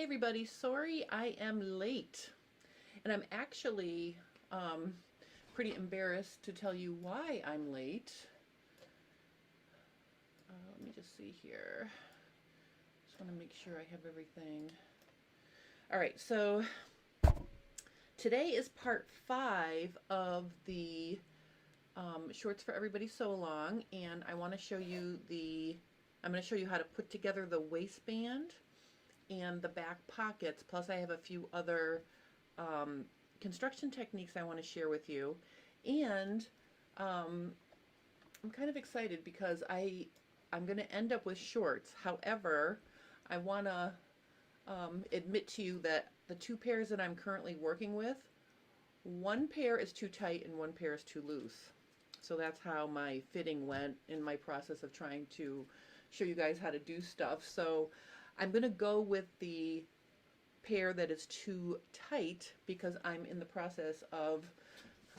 Hey everybody, sorry I am late. And I'm actually pretty embarrassed to tell you why I'm late. Let me just see here. Just want to make sure I have everything. All right, so today is part 5 of the Shorts for Everybody Sew Along, and I want to show you I'm going to show you how to put together the waistband and the back pockets, plus I have a few other construction techniques I want to share with you. And I'm kind of excited because I'm going to end up with shorts. However, I want to admit to you that the two pairs that I'm currently working with, one pair is too tight and one pair is too loose. So that's how my fitting went in my process of trying to show you guys how to do stuff. So I'm going to go with the pair that is too tight because I'm in the process of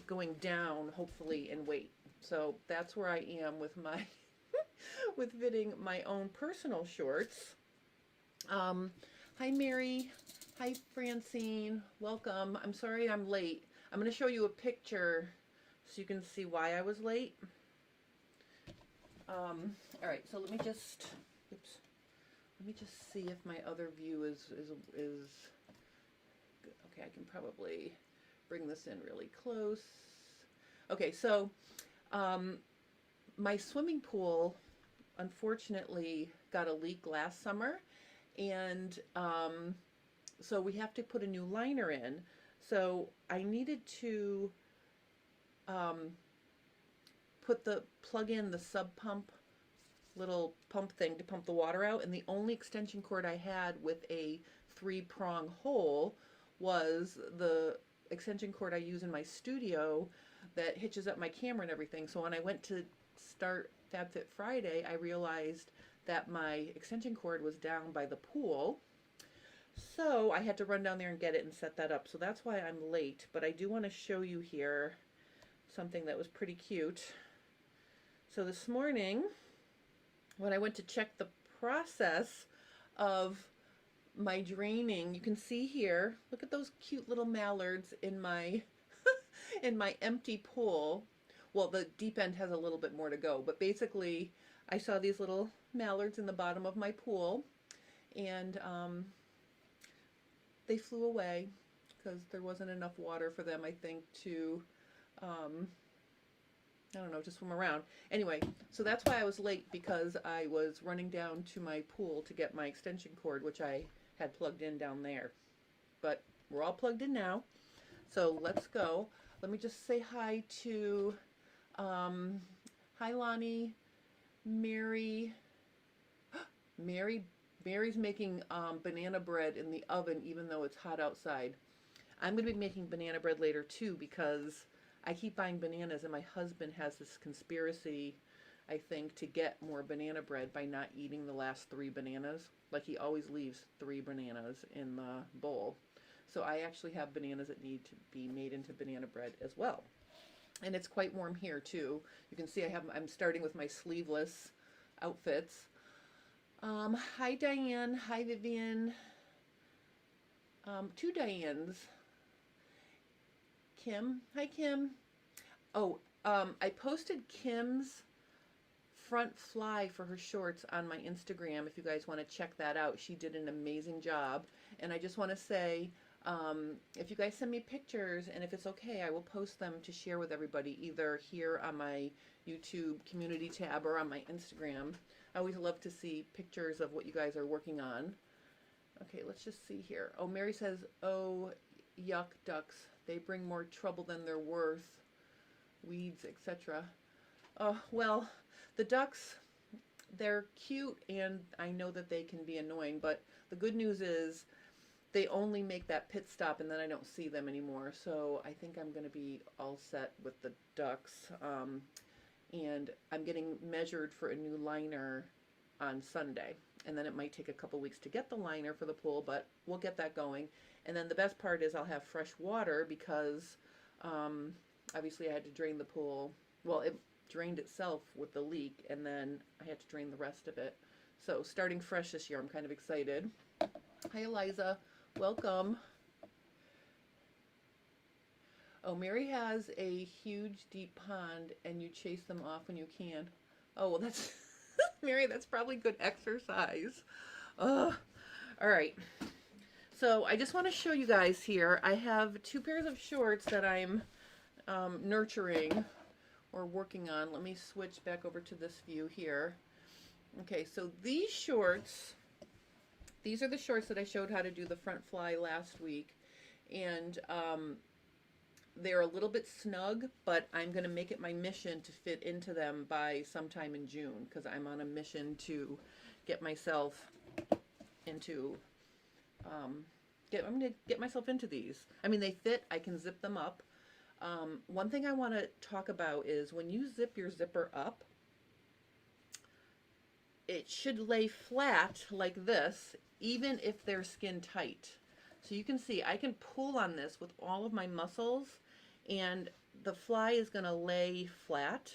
going down, hopefully, in weight. So that's where I am with my with fitting my own personal shorts. Hi Mary, hi Francine, welcome. I'm sorry I'm late. I'm going to show you a picture so you can see why I was late. All right, so let me just see if my other view is good. Okay, I can probably bring this in really close. Okay, so my swimming pool unfortunately got a leak last summer, and so we have to put a new liner in. So I needed to plug in the sub pump, little pump thing to pump the water out, and the only extension cord I had with a 3-prong hole was the extension cord I use in my studio that hitches up my camera and everything. So when I went to start Fab Fit Friday, I realized that my extension cord was down by the pool. So I had to run down there and get it and set that up. So that's why I'm late, but I do want to show you here something that was pretty cute. So this morning, when I went to check the process of my draining, you can see here, look at those cute little mallards in my in my empty pool. Well, the deep end has a little bit more to go, but basically I saw these little mallards in the bottom of my pool, and they flew away because there wasn't enough water for them, I think, to I don't know, to swim around. Anyway, so that's why I was late, because I was running down to my pool to get my extension cord, which I had plugged in down there. But we're all plugged in now, so let's go. Let me just say hi to, hi Lonnie, Mary. Mary's making banana bread in the oven even though it's hot outside. I'm going to be making banana bread later too, because I keep buying bananas, and my husband has this conspiracy, I think, to get more banana bread by not eating the last 3 bananas. Like, he always leaves 3 bananas in the bowl. So I actually have bananas that need to be made into banana bread as well. And it's quite warm here too. You can see I'm starting with my sleeveless outfits. Hi Diane, hi Vivian. 2 Dianes. Kim, hi Kim. Oh, I posted Kim's front fly for her shorts on my Instagram if you guys want to check that out. She did an amazing job, and I just want to say, if you guys send me pictures, and if it's okay, I will post them to share with everybody, either here on my YouTube community tab or on my Instagram. I always love to see pictures of what you guys are working on. Okay, let's just see here. Oh, Mary says, oh, yuck, ducks. They bring more trouble than they're worth. Weeds, etc. Oh, well, the ducks, they're cute, and I know that they can be annoying, but the good news is they only make that pit stop, and then I don't see them anymore. So I think I'm going to be all set with the ducks. And I'm getting measured for a new liner on Sunday. And then it might take a couple weeks to get the liner for the pool, but we'll get that going. And then the best part is I'll have fresh water, because obviously I had to drain the pool. Well, it drained itself with the leak, and then I had to drain the rest of it. So starting fresh this year, I'm kind of excited. Hi, Eliza. Welcome. Oh, Mary has a huge deep pond and you chase them off when you can. Oh, well, that's, Mary, that's probably good exercise. Ugh. All right. So I just want to show you guys here. I have two pairs of shorts that I'm nurturing or working on. Let me switch back over to this view here. Okay, so these shorts, these are the shorts that I showed how to do the front fly last week. And they're a little bit snug, but I'm going to make it my mission to fit into them by sometime in June, because I'm on a mission to get myself into, I'm going to get myself into these. I mean, they fit, I can zip them up. One thing I want to talk about is when you zip your zipper up, it should lay flat like this, even if they're skin tight. So you can see I can pull on this with all of my muscles and the fly is going to lay flat.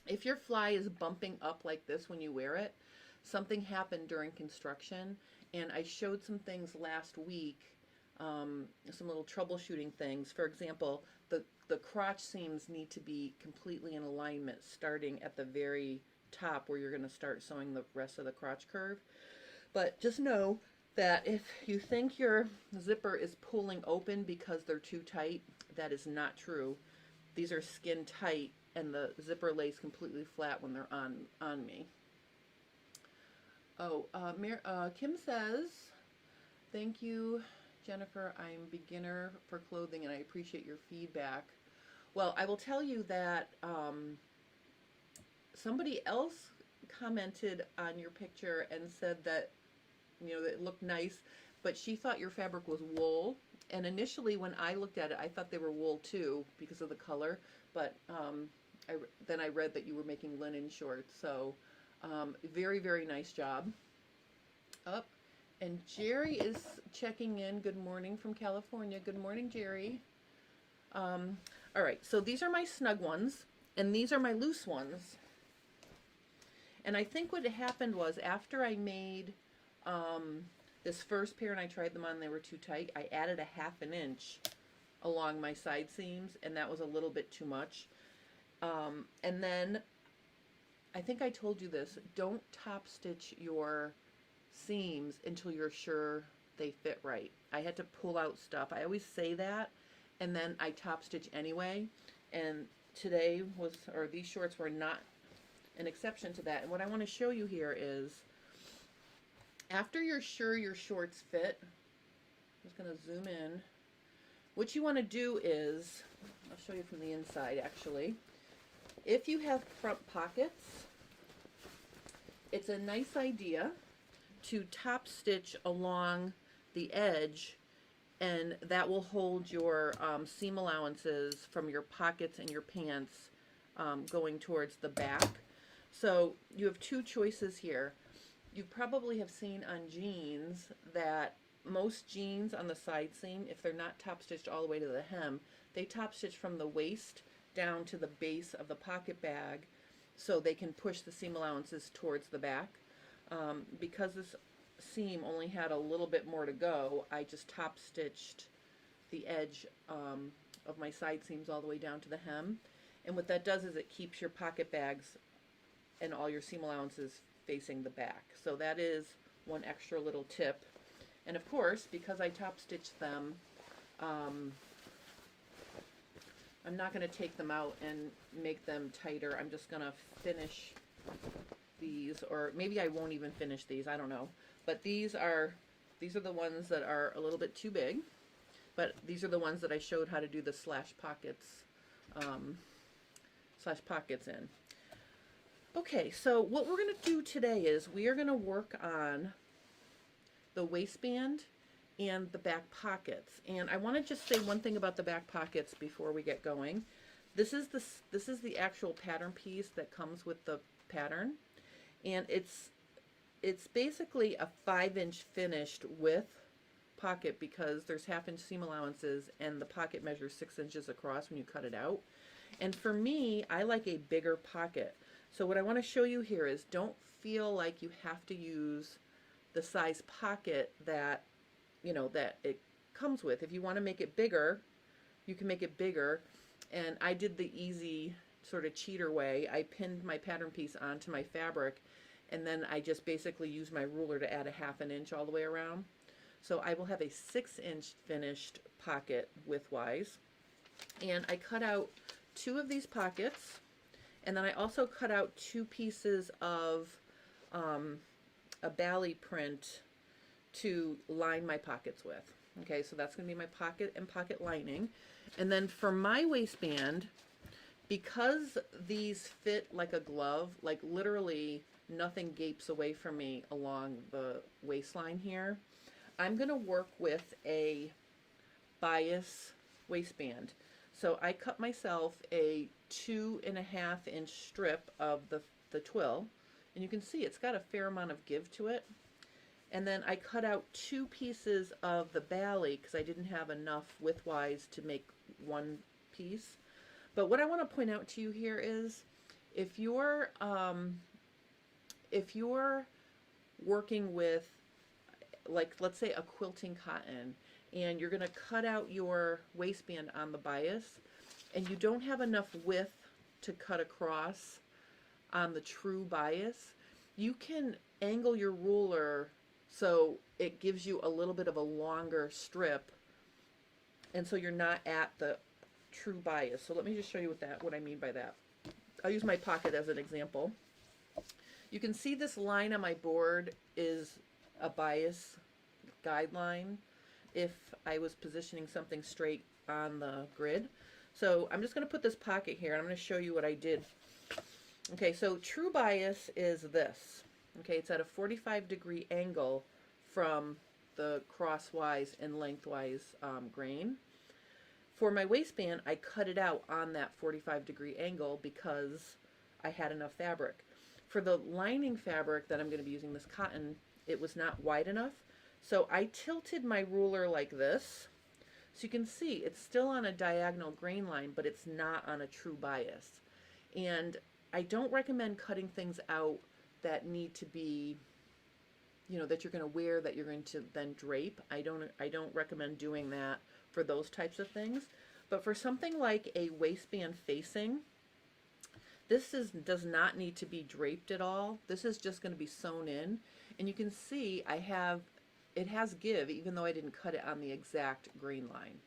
If your fly is bumping up like this when you wear it, something happened during construction, and I showed some things last week, some little troubleshooting things. For example, the crotch seams need to be completely in alignment starting at the very top where you're going to start sewing the rest of the crotch curve. But just know that if you think your zipper is pulling open because they're too tight, that is not true. These are skin tight and the zipper lays completely flat when they're on me. Oh, Kim says, thank you, Jennifer. I'm beginner for clothing and I appreciate your feedback. Well, I will tell you that somebody else commented on your picture and said that, you know, that it looked nice, but she thought your fabric was wool. And initially when I looked at it, I thought they were wool too because of the color. But then I read that you were making linen shorts. So very, very nice job. Up. And Jerry is checking in. Good morning from California. Good morning, Jerry. All right, so these are my snug ones, and these are my loose ones. And I think what happened was after I made this first pair and I tried them on, they were too tight, I added a 1/2 inch along my side seams, and that was a little bit too much. And then, I think I told you this, don't top stitch your seams until you're sure they fit right. I had to pull out stuff. I always say that, and then I top stitch anyway. And today was, or these shorts were not an exception to that. And what I want to show you here is, after you're sure your shorts fit, I'm just going to zoom in. What you want to do is, I'll show you from the inside actually. If you have front pockets, it's a nice idea to top stitch along the edge, and that will hold your seam allowances from your pockets and your pants going towards the back. So you have two choices here. You probably have seen on jeans that most jeans on the side seam, if they're not top stitched all the way to the hem, they top stitch from the waist down to the base of the pocket bag so they can push the seam allowances towards the back. Because this seam only had a little bit more to go, I just top stitched the edge of my side seams all the way down to the hem. And what that does is it keeps your pocket bags and all your seam allowances facing the back. So that is one extra little tip. And of course, because I top stitched them, I'm not going to take them out and make them tighter. I'm just going to finish these, or maybe I won't even finish these, I don't know. But these are the ones that are a little bit too big, but these are the ones that I showed how to do the slash pockets in. Okay, so what we're going to do today is we are going to work on the waistband and the back pockets. And I want to just say one thing about the back pockets before we get going. This is the actual pattern piece that comes with the pattern, and it's basically a 5-inch finished width pocket because there's 1/2 inch seam allowances and the pocket measures 6 inches across when you cut it out. And for me, I like a bigger pocket. So what I want to show you here is don't feel like you have to use the size pocket that, you know, that it comes with. If you want to make it bigger, you can make it bigger. And I did the easy sort of cheater way. I pinned my pattern piece onto my fabric, and then I just basically used my ruler to add a 1/2 inch all the way around. So I will have a 6-inch finished pocket widthwise. And I cut out 2 of these pockets, and then I also cut out 2 pieces of a bally print to line my pockets with. Okay, so that's going to be my pocket and pocket lining. And then for my waistband, because these fit like a glove, like literally nothing gapes away from me along the waistline here, I'm going to work with a bias waistband. So I cut myself a 2.5 inch strip of the twill, and you can see it's got a fair amount of give to it. And then I cut out 2 pieces of the bally because I didn't have enough widthwise to make one piece. But what I want to point out to you here is if you're working with, like, let's say a quilting cotton, and you're going to cut out your waistband on the bias, and you don't have enough width to cut across on the true bias, you can angle your ruler so it gives you a little bit of a longer strip, and so you're not at the true bias. So let me just show you what I mean by that. I'll use my pocket as an example. You can see this line on my board is a bias guideline if I was positioning something straight on the grid. So I'm just going to put this pocket here, and I'm going to show you what I did. Okay, so true bias is this. Okay, it's at a 45-degree angle from the crosswise and lengthwise grain. For my waistband, I cut it out on that 45-degree angle because I had enough fabric. For the lining fabric that I'm going to be using, this cotton, it was not wide enough. So I tilted my ruler like this. So you can see it's still on a diagonal grain line, but it's not on a true bias. And I don't recommend cutting things out that need to be, you know, that you're going to wear, that you're going to then drape. I don't recommend doing that for those types of things. But for something like a waistband facing, this does not need to be draped at all. This is just going to be sewn in. And you can see it has give, even though I didn't cut it on the exact grain line.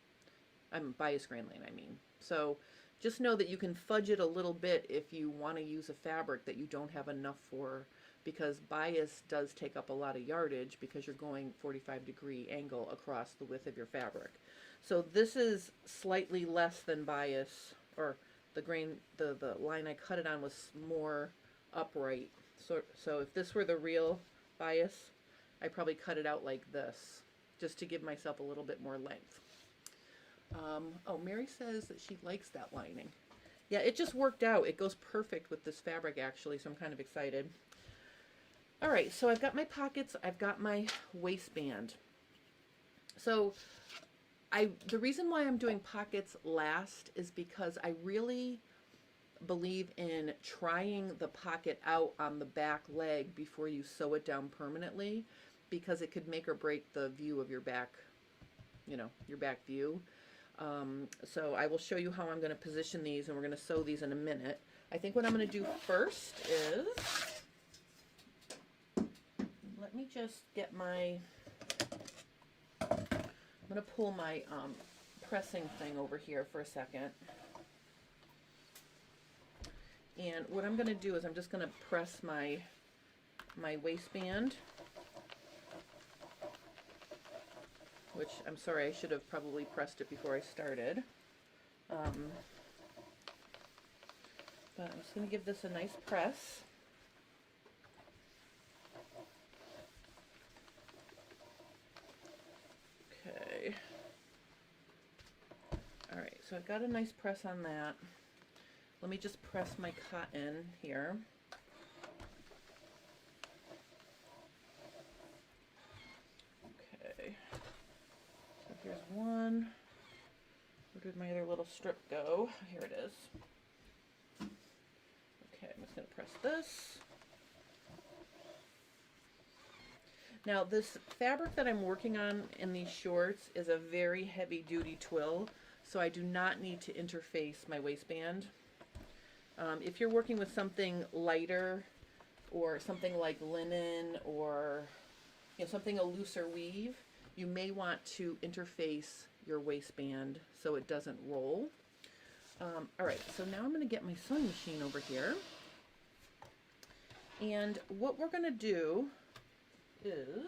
Bias grain line, I mean. So just know that you can fudge it a little bit if you want to use a fabric that you don't have enough for, because bias does take up a lot of yardage because you're going 45-degree angle across the width of your fabric. So this is slightly less than bias, or the grain, the line I cut it on was more upright. So if this were the real bias, I probably cut it out like this, just to give myself a little bit more length. Oh, Mary says that she likes that lining. Yeah, it just worked out. It goes perfect with this fabric, actually, so I'm kind of excited. All right, so I've got my pockets. I've got my waistband. So the reason why I'm doing pockets last is because I really believe in trying the pocket out on the back leg before you sew it down permanently, because it could make or break the view of your back, you know, your back view. So I will show you how I'm going to position these, and we're going to sew these in a minute. I think what I'm going to do first is, let me just get my, I'm going to pull my pressing thing over here for a second. And what I'm going to do is I'm just going to press my waistband, which I'm sorry, I should have probably pressed it before I started. But I'm just going to give this a nice press. Okay. All right, so I've got a nice press on that. Let me just press my cotton here. Okay. So here's one. Where did my other little strip go? Here it is. Okay, I'm just going to press this. Now this fabric that I'm working on in these shorts is a very heavy duty twill, so I do not need to interface my waistband. If you're working with something lighter or something like linen or something a looser weave, you may want to interface your waistband so it doesn't roll. All right, so now I'm going to get my sewing machine over here. And what we're going to do is,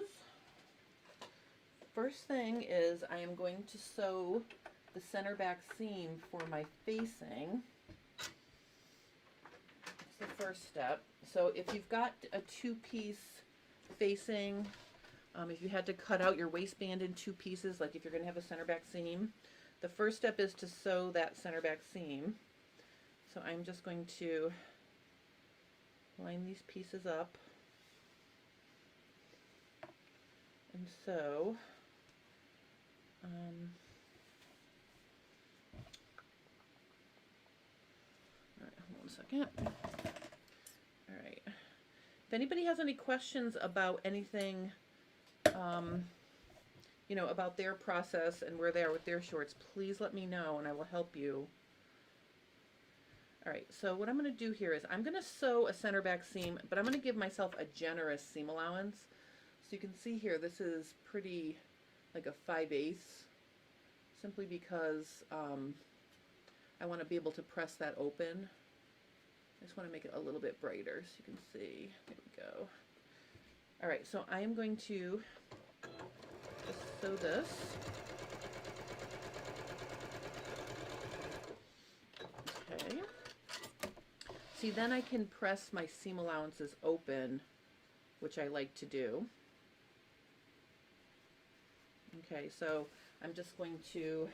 first thing is I am going to sew the center back seam for my facing. That's the first step. So if you've got a two-piece facing, if you had to cut out your waistband in two pieces, like if you're going to have a center back seam, the first step is to sew that center back seam. So I'm just going to line these pieces up and sew. All right, hold on a second. All right. If anybody has any questions about anything, about their process and where they are with their shorts, please let me know and I will help you. All right, so what I'm going to do here is I'm going to sew a center back seam, but I'm going to give myself a generous seam allowance. So you can see here, this is pretty like a 5/8, simply because I want to be able to press that open. I just want to make it a little bit brighter so you can see. There we go. All right, so I am going to just sew this. Okay. See, then I can press my seam allowances open, which I like to do. Okay, so I'm just going to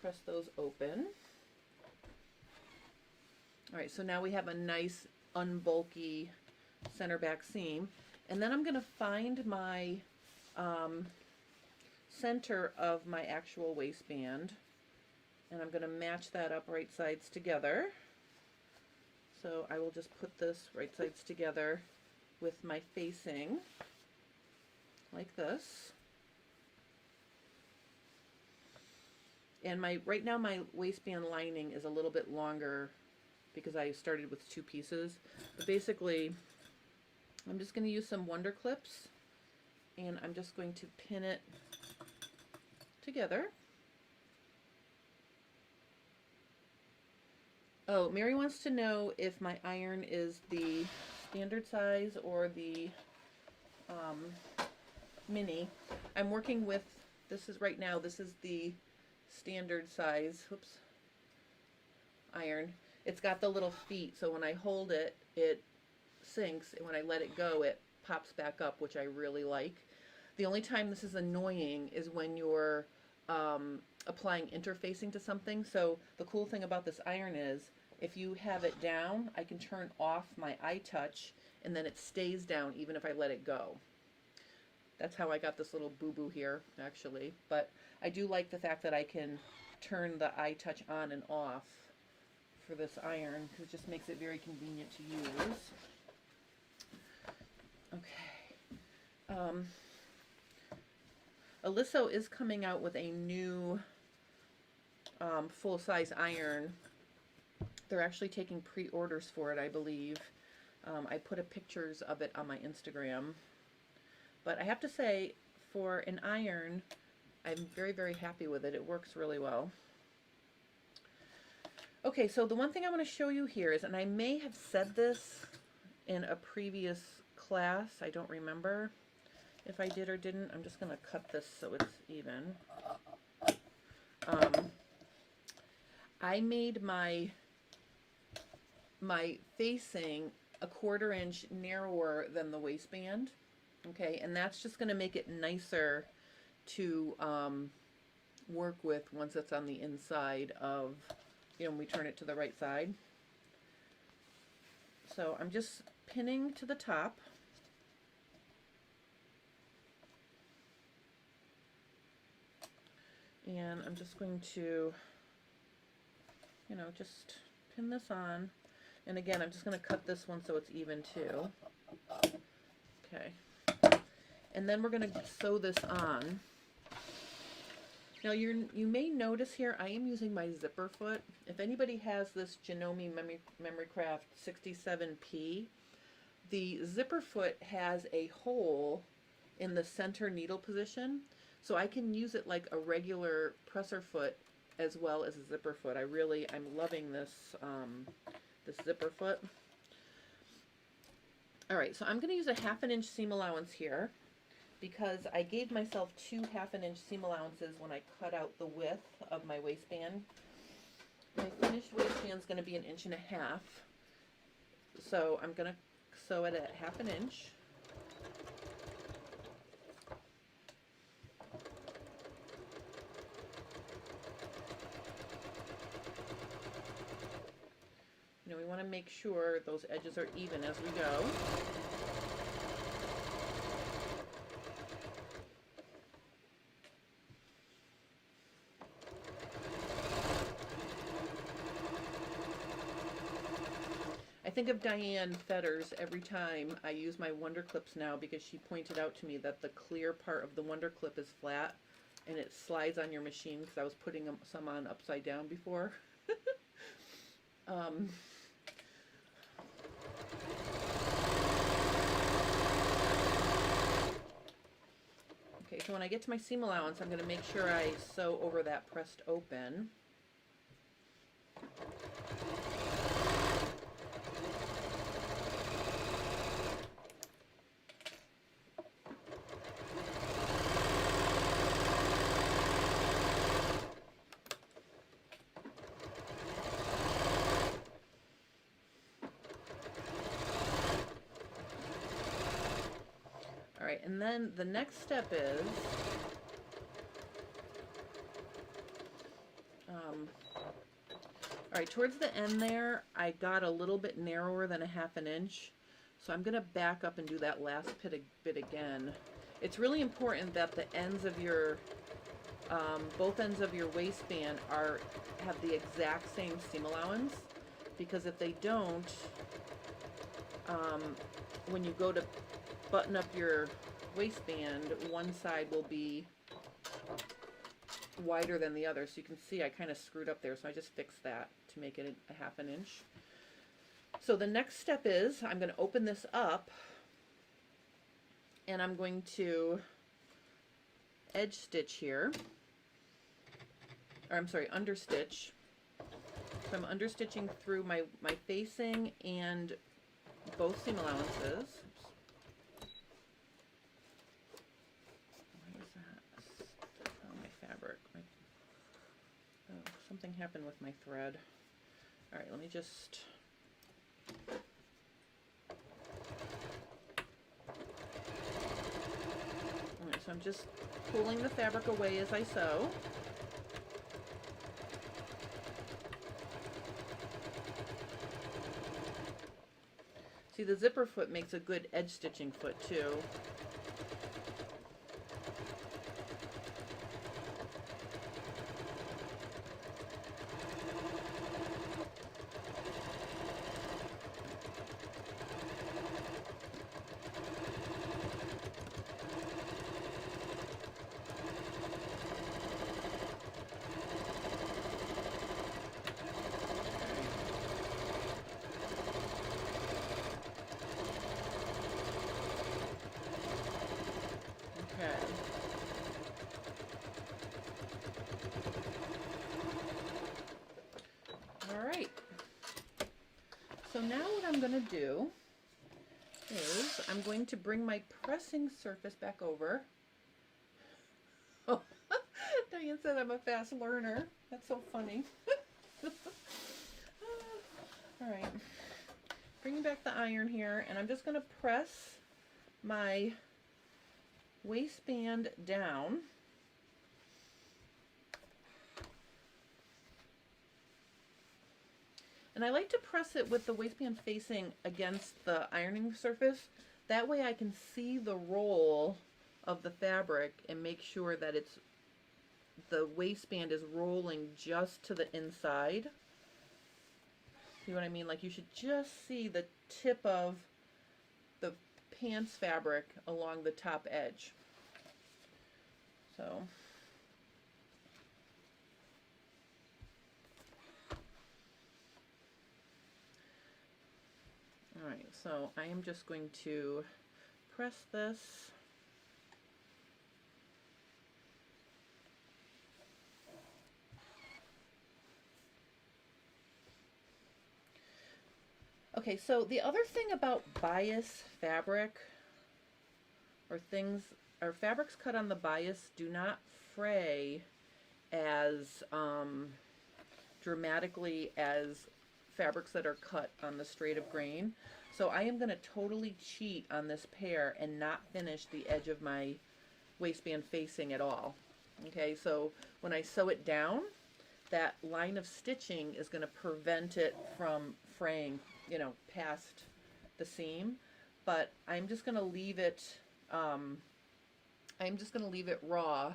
press those open. All right, so now we have a nice unbulky center back seam. And then I'm going to find my center of my actual waistband. And I'm going to match that up right sides together. So I will just put this right sides together with my facing like this. And right now my waistband lining is a little bit longer because I started with two pieces. But basically, I'm just going to use some Wonder Clips and I'm just going to pin it together. Oh, Mary wants to know if my iron is the standard size or the mini. I'm working with, this is the standard size, iron. It's got the little feet, so when I hold it, it sinks, and when I let it go, it pops back up, which I really like. The only time this is annoying is when you're applying interfacing to something. So the cool thing about this iron is, if you have it down, I can turn off my iTouch, and then it stays down even if I let it go. That's how I got this little boo-boo here, actually. But I do like the fact that I can turn the iTouch on and off for this iron, because it just makes it very convenient to use. Okay. Alysso is coming out with a new full-size iron. They're actually taking pre-orders for it, I believe. I put pictures of it on my Instagram. But I have to say, for an iron, I'm very, very happy with it. It works really well. Okay, so the one thing I want to show you here is, and I may have said this in a previous class, I don't remember if I did or didn't. I'm just going to cut this so it's even. I made my facing a 1/4 inch narrower than the waistband. Okay, and that's just going to make it nicer to work with once it's on the inside of, when we turn it to the right side. So I'm just pinning to the top. And I'm just going to, just pin this on. And again, I'm just going to cut this one so it's even too. Okay. And then we're going to sew this on. Now you may notice here I am using my zipper foot. If anybody has this Janome Memory Craft 67P, the zipper foot has a hole in the center needle position, so I can use it like a regular presser foot as well as a zipper foot. I'm loving this this zipper foot. All right, so I'm going to use a 1/2 inch seam allowance here, because I gave myself 2 1/2 inch seam allowances when I cut out the width of my waistband. My finished waistband is going to be 1.5 inches. So I'm going to sew it at 1/2 inch. You know, we want to make sure those edges are even as we go. I think of Diane Fetters every time I use my Wonder Clips now, because she pointed out to me that the clear part of the Wonder Clip is flat and it slides on your machine, because I was putting some on upside down before. Okay, so when I get to my seam allowance, I'm going to make sure I sew over that pressed open. Alright, and then the next step is alright, towards the end there, I got a little bit narrower than 1/2 inch, so I'm going to back up and do that last bit again. It's really important that the ends of your, both ends of your waistband have the exact same seam allowance, because if they don't, when you go to button up your waistband, one side will be wider than the other. So you can see I kind of screwed up there, so I just fixed that to make it 1/2 inch. So the next step is I'm going to open this up and I'm going to edge stitch here, or I'm sorry, understitch. So I'm understitching through my facing and both seam allowances. Something happened with my thread. All right, let me just... All right, so I'm just pulling the fabric away as I sew. See, the zipper foot makes a good edge stitching foot too. So now what I'm going to do is I'm going to bring my pressing surface back over. Oh, Diane said I'm a fast learner. That's so funny. All right, bringing back the iron here, and I'm just going to press my waistband down. And I like to press it with the waistband facing against the ironing surface. That way I can see the roll of the fabric and make sure that the waistband is rolling just to the inside. See what I mean? Like you should just see the tip of the pants fabric along the top edge. So all right, so I am just going to press this. Okay, so the other thing about bias fabric or fabrics cut on the bias do not fray as dramatically as fabrics that are cut on the straight of grain. So I am going to totally cheat on this pair and not finish the edge of my waistband facing at all. Okay, so when I sew it down, that line of stitching is going to prevent it from fraying, you know, past the seam. But I'm just going to leave it, raw,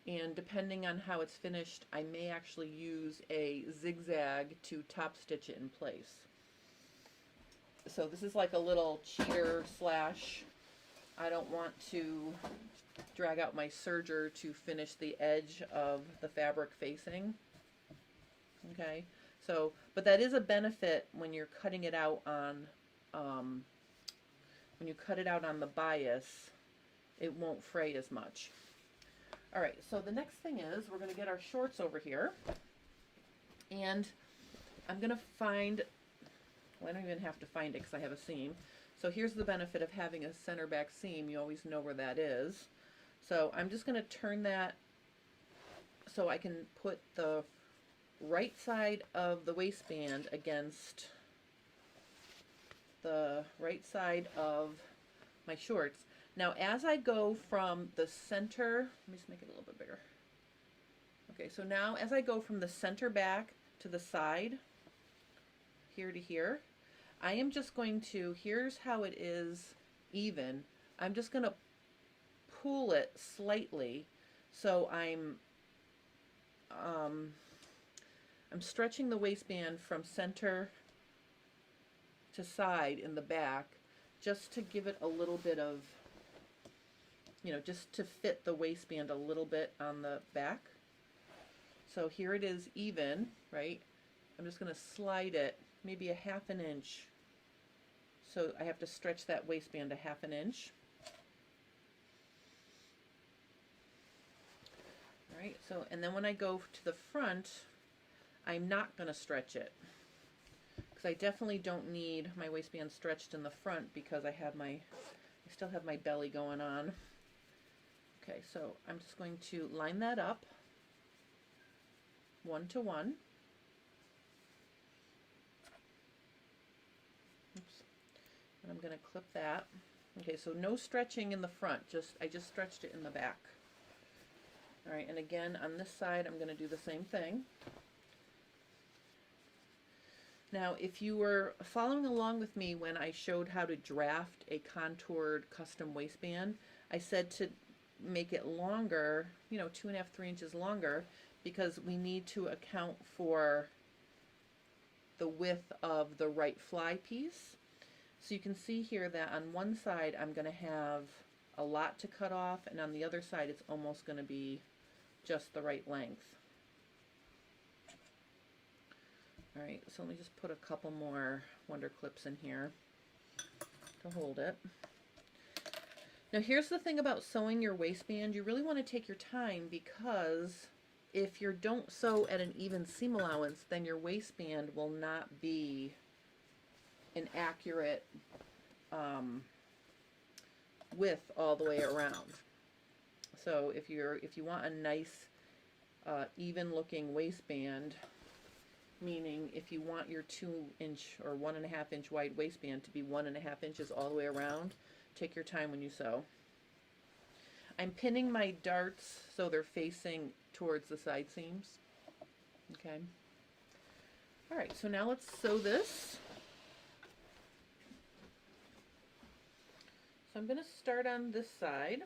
and depending on how it's finished, I may actually use a zigzag to top stitch it in place. So this is like a little cheater slash, I don't want to drag out my serger to finish the edge of the fabric facing. Okay, so, but that is a benefit when you're cutting it out on, when you cut it out on the bias, it won't fray as much. All right, so the next thing is we're going to get our shorts over here, and I'm going to find, well, I don't even have to find it because I have a seam. So here's the benefit of having a center back seam. You always know where that is. So I'm just going to turn that so I can put the right side of the waistband against the right side of my shorts. Now as I go from the center, let me just make it a little bit bigger. Okay, so now as I go from the center back to the side, here to here, I am just going to, here's how it is even, I'm just going to pull it slightly so I'm stretching the waistband from center to side in the back just to give it a little bit of, you know, just to fit the waistband a little bit on the back. So here it is even, right? I'm just going to slide it maybe a ½ inch. So I have to stretch that waistband a ½ inch. All right, so, and then when I go to the front, I'm not going to stretch it, because I definitely don't need my waistband stretched in the front because I still have my belly going on. Okay, so I'm just going to line that up 1 to 1. Oops. And I'm going to clip that. Okay, so no stretching in the front, I just stretched it in the back. All right, and again on this side I'm going to do the same thing. Now if you were following along with me when I showed how to draft a contoured custom waistband, I said to make it longer, you know, 2.5, 3 inches longer, because we need to account for the width of the right fly piece. So you can see here that on one side I'm going to have a lot to cut off, and on the other side it's almost going to be just the right length. All right, so let me just put a couple more Wonder Clips in here to hold it. Now here's the thing about sewing your waistband. You really want to take your time, because if you don't sew at an even seam allowance, then your waistband will not be an accurate width all the way around. So if you want a nice even looking waistband, meaning if you want your 2 inch or 1.5 inch wide waistband to be 1.5 inches all the way around, take your time when you sew. I'm pinning my darts so they're facing towards the side seams. Okay. All right, so now let's sew this. So I'm going to start on this side.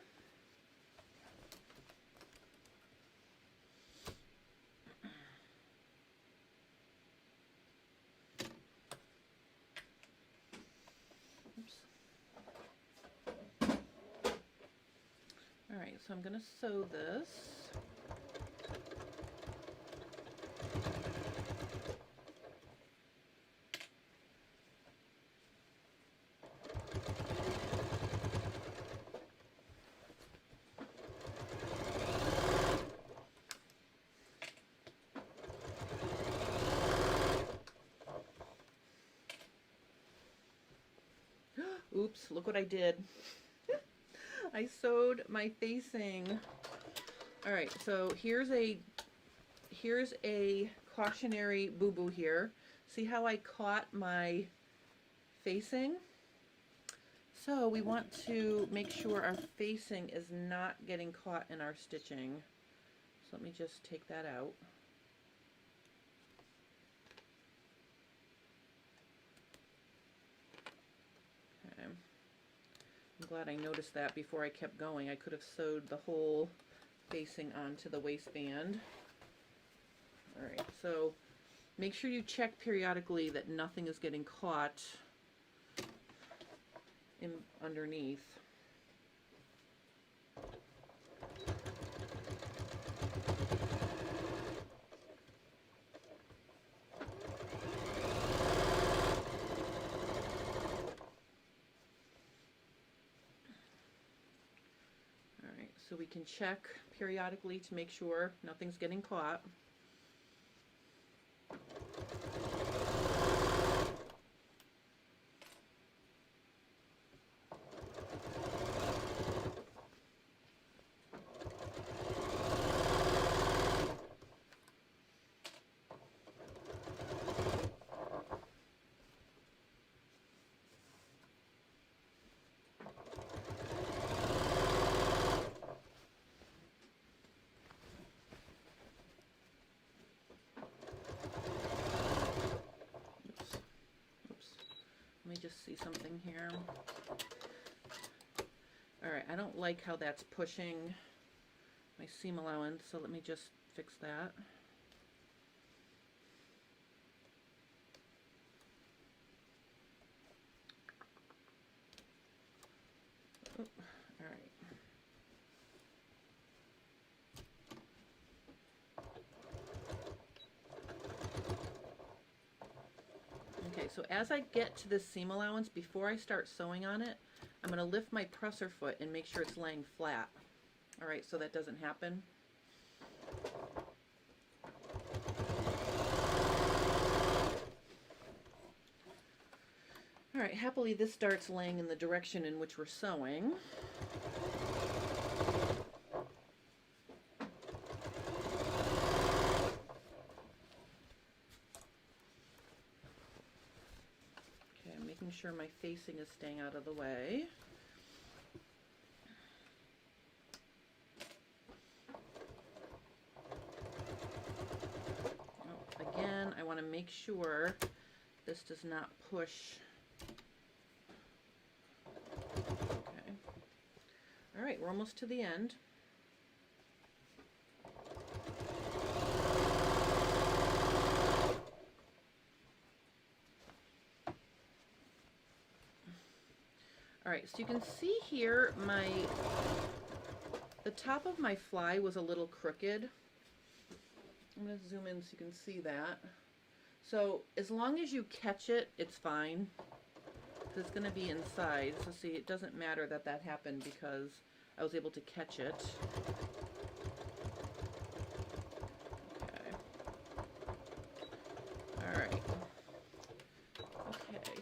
so I'm going to sew this. Oops, look what I did. I sewed my facing. All right, so here's a cautionary boo-boo here. See how I caught my facing? So we want to make sure our facing is not getting caught in our stitching. So let me just take that out. I'm glad I noticed that before I kept going. I could have sewed the whole facing onto the waistband. Alright, so make sure you check periodically that nothing is getting caught in underneath. So we can check periodically to make sure nothing's getting caught. Let me just see something here. Alright, I don't like how that's pushing my seam allowance, so let me just fix that. Oh, alright. Okay, so as I get to this seam allowance, before I start sewing on it, I'm going to lift my presser foot and make sure it's laying flat. Alright, so that doesn't happen. Alright, happily this starts laying in the direction in which we're sewing. Making sure my facing is staying out of the way. Oh, again, I want to make sure this does not push. Okay. All right, we're almost to the end. Alright, so you can see here the top of my fly was a little crooked. I'm going to zoom in so you can see that. So as long as you catch it, it's fine. It's going to be inside. So see, it doesn't matter that that happened because I was able to catch it. Okay. Alright. Okay.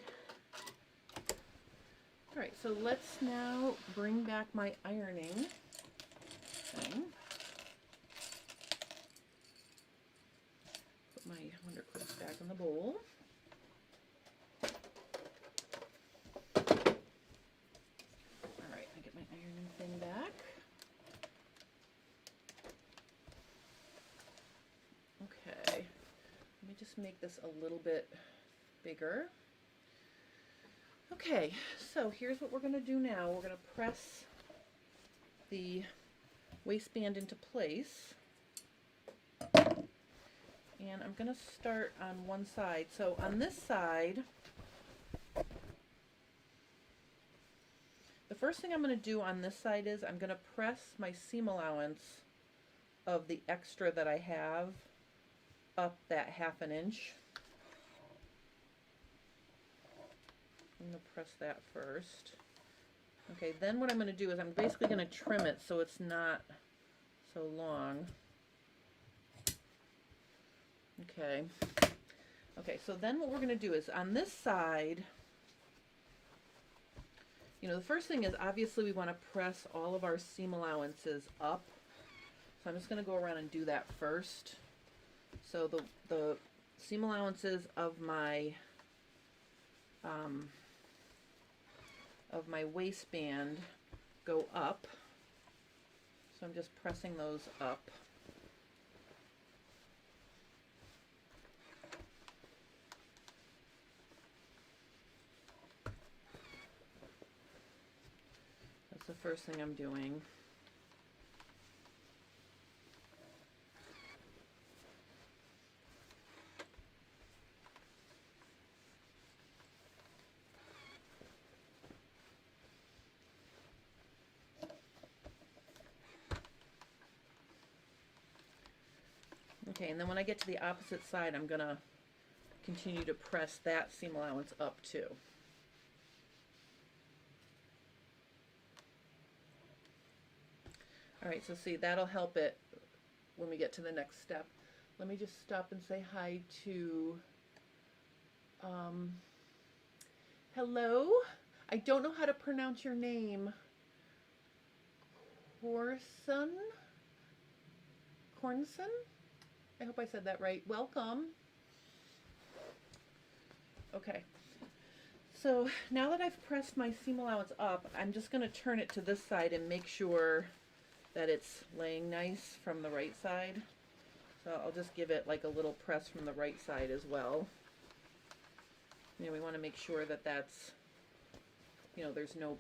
Alright, so let's now bring back my ironing thing. Put my wonder clips back in the bowl. Alright, I get my ironing thing back. Okay, let me just make this a little bit bigger. Okay, so here's what we're going to do now. We're going to press the waistband into place. And I'm going to start on one side. So on this side, the first thing I'm going to do on this side is I'm going to press my seam allowance of the extra that I have up that 1/2 inch. I'm going to press that first. Okay, then what I'm going to do is I'm basically going to trim it so it's not so long. Okay. Okay, so then what we're going to do is on this side, you know, the first thing is obviously we want to press all of our seam allowances up. So I'm just going to go around and do that first. So the seam allowances of my waistband go up. So I'm just pressing those up. That's the first thing I'm doing. Okay, and then when I get to the opposite side, I'm going to continue to press that seam allowance up too. All right, so see, that'll help it when we get to the next step. Let me just stop and say hi to, hello? I don't know how to pronounce your name. Corson? I hope I said that right. Welcome. Okay. So now that I've pressed my seam allowance up, I'm just going to turn it to this side and make sure that it's laying nice from the right side. So I'll just give it like a little press from the right side as well. You know, we want to make sure that that's, you know, there's no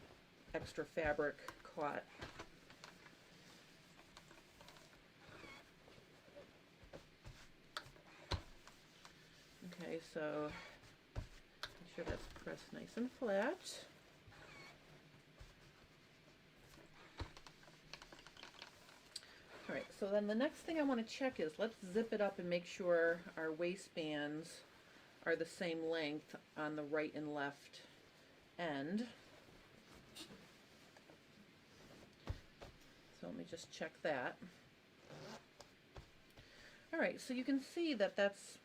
extra fabric caught. Okay, so make sure that's pressed nice and flat. All right, so then the next thing I want to check is let's zip it up and make sure our waistbands are the same length on the right and left end. So let me just check that. All right, so you can see that that's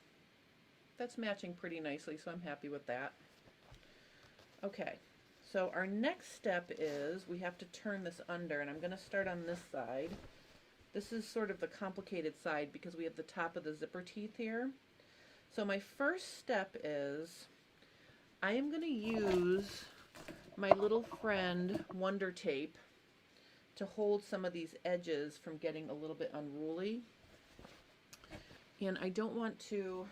matching pretty nicely, so I'm happy with that. Okay, so our next step is we have to turn this under, and I'm going to start on this side. This is sort of the complicated side because we have the top of the zipper teeth here. So my first step is I am going to use my little friend Wonder Tape to hold some of these edges from getting a little bit unruly. And I don't want to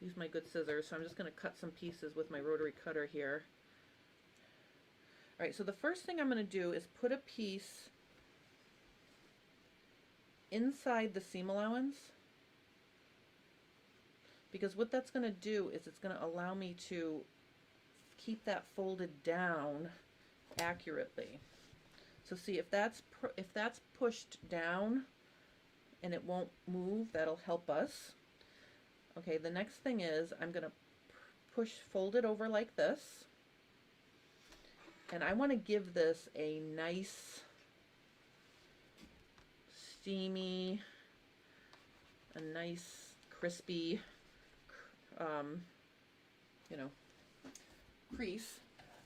use my good scissors, so I'm just going to cut some pieces with my rotary cutter here. All right, so the first thing I'm going to do is put a piece inside the seam allowance, because what that's going to do is it's going to allow me to keep that folded down accurately. So see, if that's pushed down and it won't move, that'll help us. Okay, the next thing is I'm going to fold it over like this. And I want to give this a nice, steamy, a nice, crispy, you know, crease.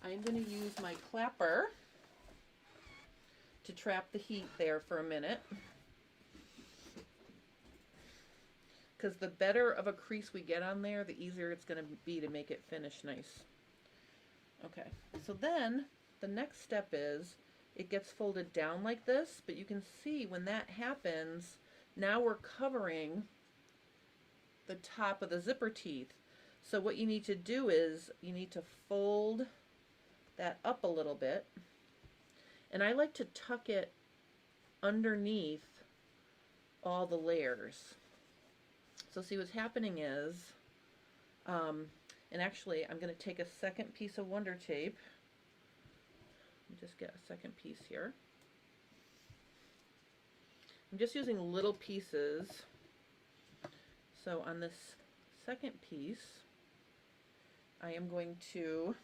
I'm going to use my clapper to trap the heat there for a minute. Because the better of a crease we get on there, the easier it's going to be to make it finish nice. Okay, so then the next step is it gets folded down like this, but you can see when that happens, now we're covering the top of the zipper teeth. So what you need to do is you need to fold that up a little bit, and I like to tuck it underneath all the layers. So see, what's happening is And actually, I'm going to take a second piece of Wonder Tape. Just get a second piece here. I'm just using little pieces. So on this second piece, I am going to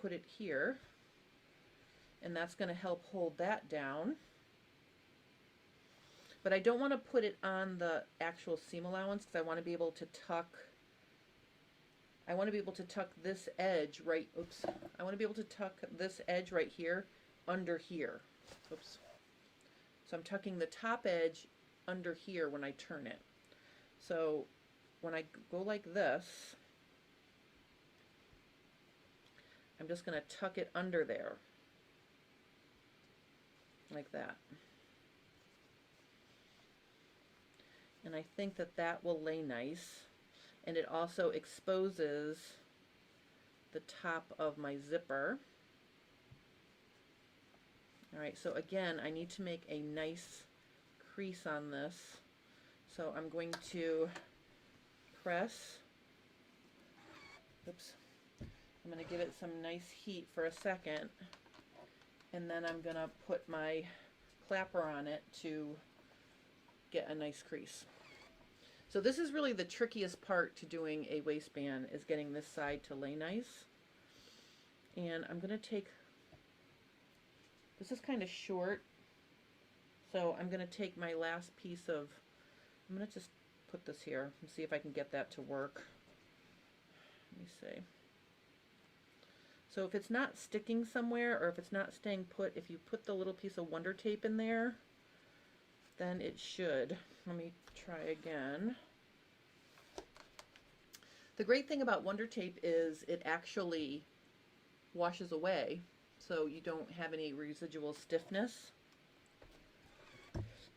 put it here, and that's going to help hold that down. But I don't want to put it on the actual seam allowance because I want to be able to tuck this edge right, oops, I want to be able to tuck this edge right here under here. Oops. So I'm tucking the top edge under here when I turn it. So when I go like this, I'm just going to tuck it under there, like that. And I think that that will lay nice. And it also exposes the top of my zipper. All right, so again, I need to make a nice crease on this. So I'm going to press, oops, I'm going to give it some nice heat for a second, and then I'm going to put my clapper on it to get a nice crease. So this is really the trickiest part to doing a waistband, is getting this side to lay nice. And I'm going to take, this is kind of short, so I'm going to take my last piece of, I'm going to just put this here and see if I can get that to work. Let me see. So if it's not sticking somewhere, or if it's not staying put, if you put the little piece of Wonder Tape in there, then it should. Let me try again. The great thing about Wonder Tape is it actually washes away, so you don't have any residual stiffness.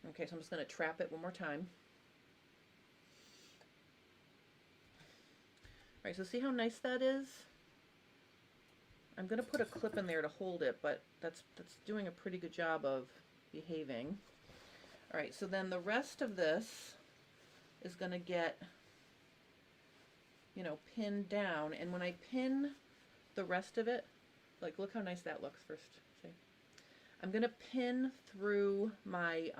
Okay, so I'm just going to trap it one more time. All right, so see how nice that is? I'm going to put a clip in there to hold it, but that's doing a pretty good job of behaving. All right, so then the rest of this is going to get, you know, pinned down. And when I pin the rest of it, like, look how nice that looks first. See? I'm going to pin through my,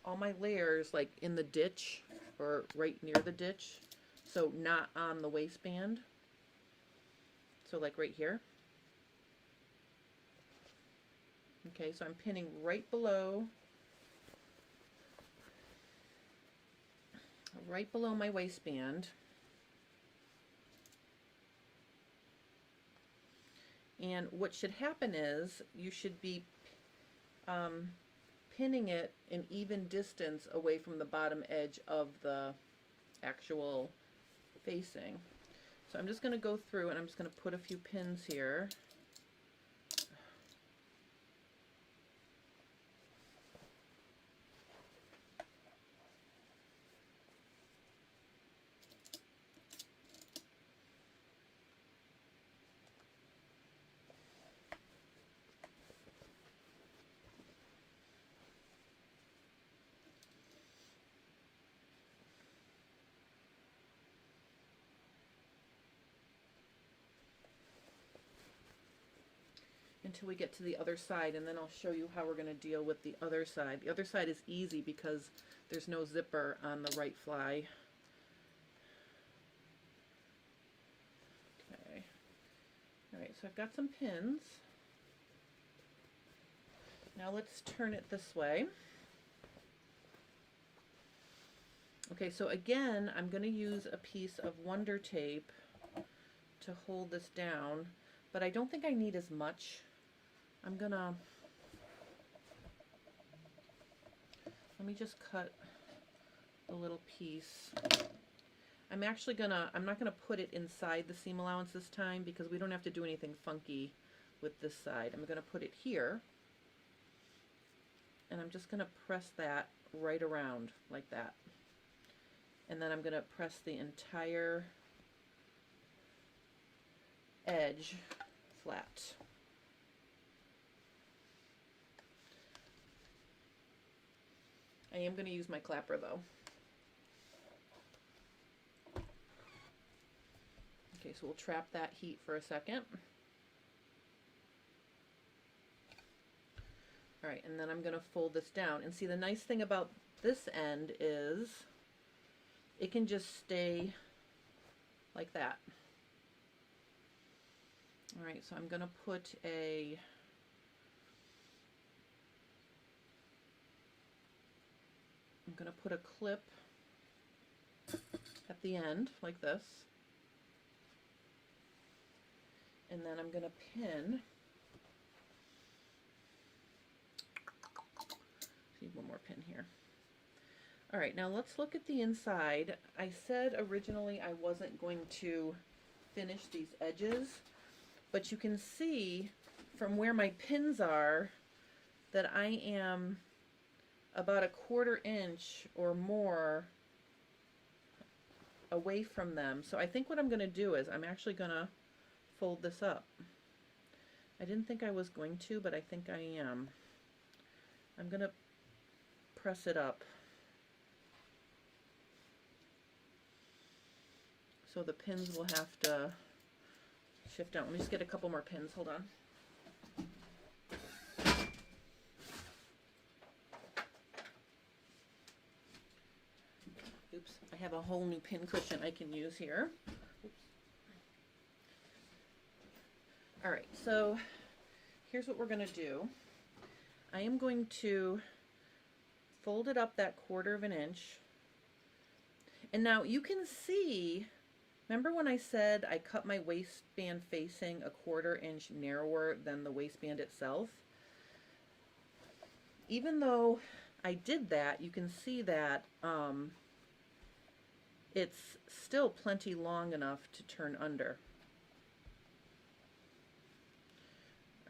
all my layers, like in the ditch or right near the ditch. So not on the waistband. So like right here. Okay, so I'm pinning right below my waistband. And what should happen is you should be pinning it an even distance away from the bottom edge of the actual facing. So I'm just going to go through and I'm just going to put a few pins here. Until we get to the other side, and then I'll show you how we're going to deal with the other side. The other side is easy because there's no zipper on the right fly. Okay. All right, so I've got some pins. Now let's turn it this way. Okay, so again, I'm going to use a piece of Wonder Tape to hold this down, but I don't think I need as much. I'm gonna, let me just cut a little piece. I'm actually gonna, I'm not gonna put it inside the seam allowance this time because we don't have to do anything funky with this side. I'm gonna put it here, and I'm just gonna press that right around like that. And then I'm gonna press the entire edge flat. I am going to use my clapper though. Okay, so we'll trap that heat for a second. All right, and then I'm going to fold this down. And see, the nice thing about this end is it can just stay like that. All right, so I'm going to put a clip at the end like this. And then I'm going to pin. Need one more pin here. All right, now let's look at the inside. I said originally I wasn't going to finish these edges, but you can see from where my pins are that I am about 1/4 inch or more away from them. So I think what I'm going to do is I'm actually going to fold this up. I didn't think I was going to, but I think I am. I'm going to press it up so the pins will have to shift down. Let me just get a couple more pins. Hold on. Oops, I have a whole new pin cushion I can use here. Oops. All right, so here's what we're going to do. I am going to fold it up that 1/4 inch. And now you can see, remember when I said I cut my waistband facing 1/4 inch narrower than the waistband itself? Even though I did that, you can see that it's still plenty long enough to turn under.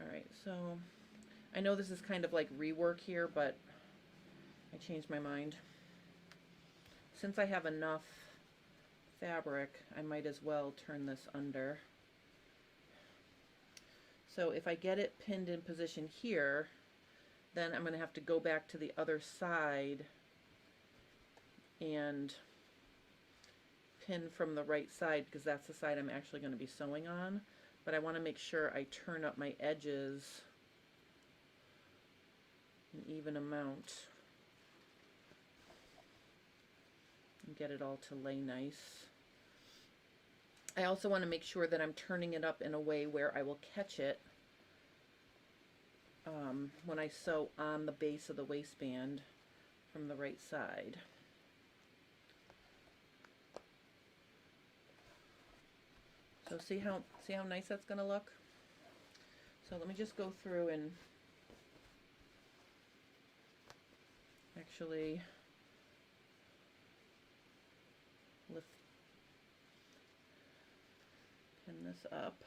All right, so I know this is kind of like rework here, but I changed my mind. Since I have enough fabric, I might as well turn this under. So if I get it pinned in position here, then I'm going to have to go back to the other side and pin from the right side, because that's the side I'm actually going to be sewing on. But I want to make sure I turn up my edges an even amount and get it all to lay nice. I also want to make sure that I'm turning it up in a way where I will catch it when I sew on the base of the waistband from the right side. So see how nice that's going to look? So let me just go through and actually pin this up.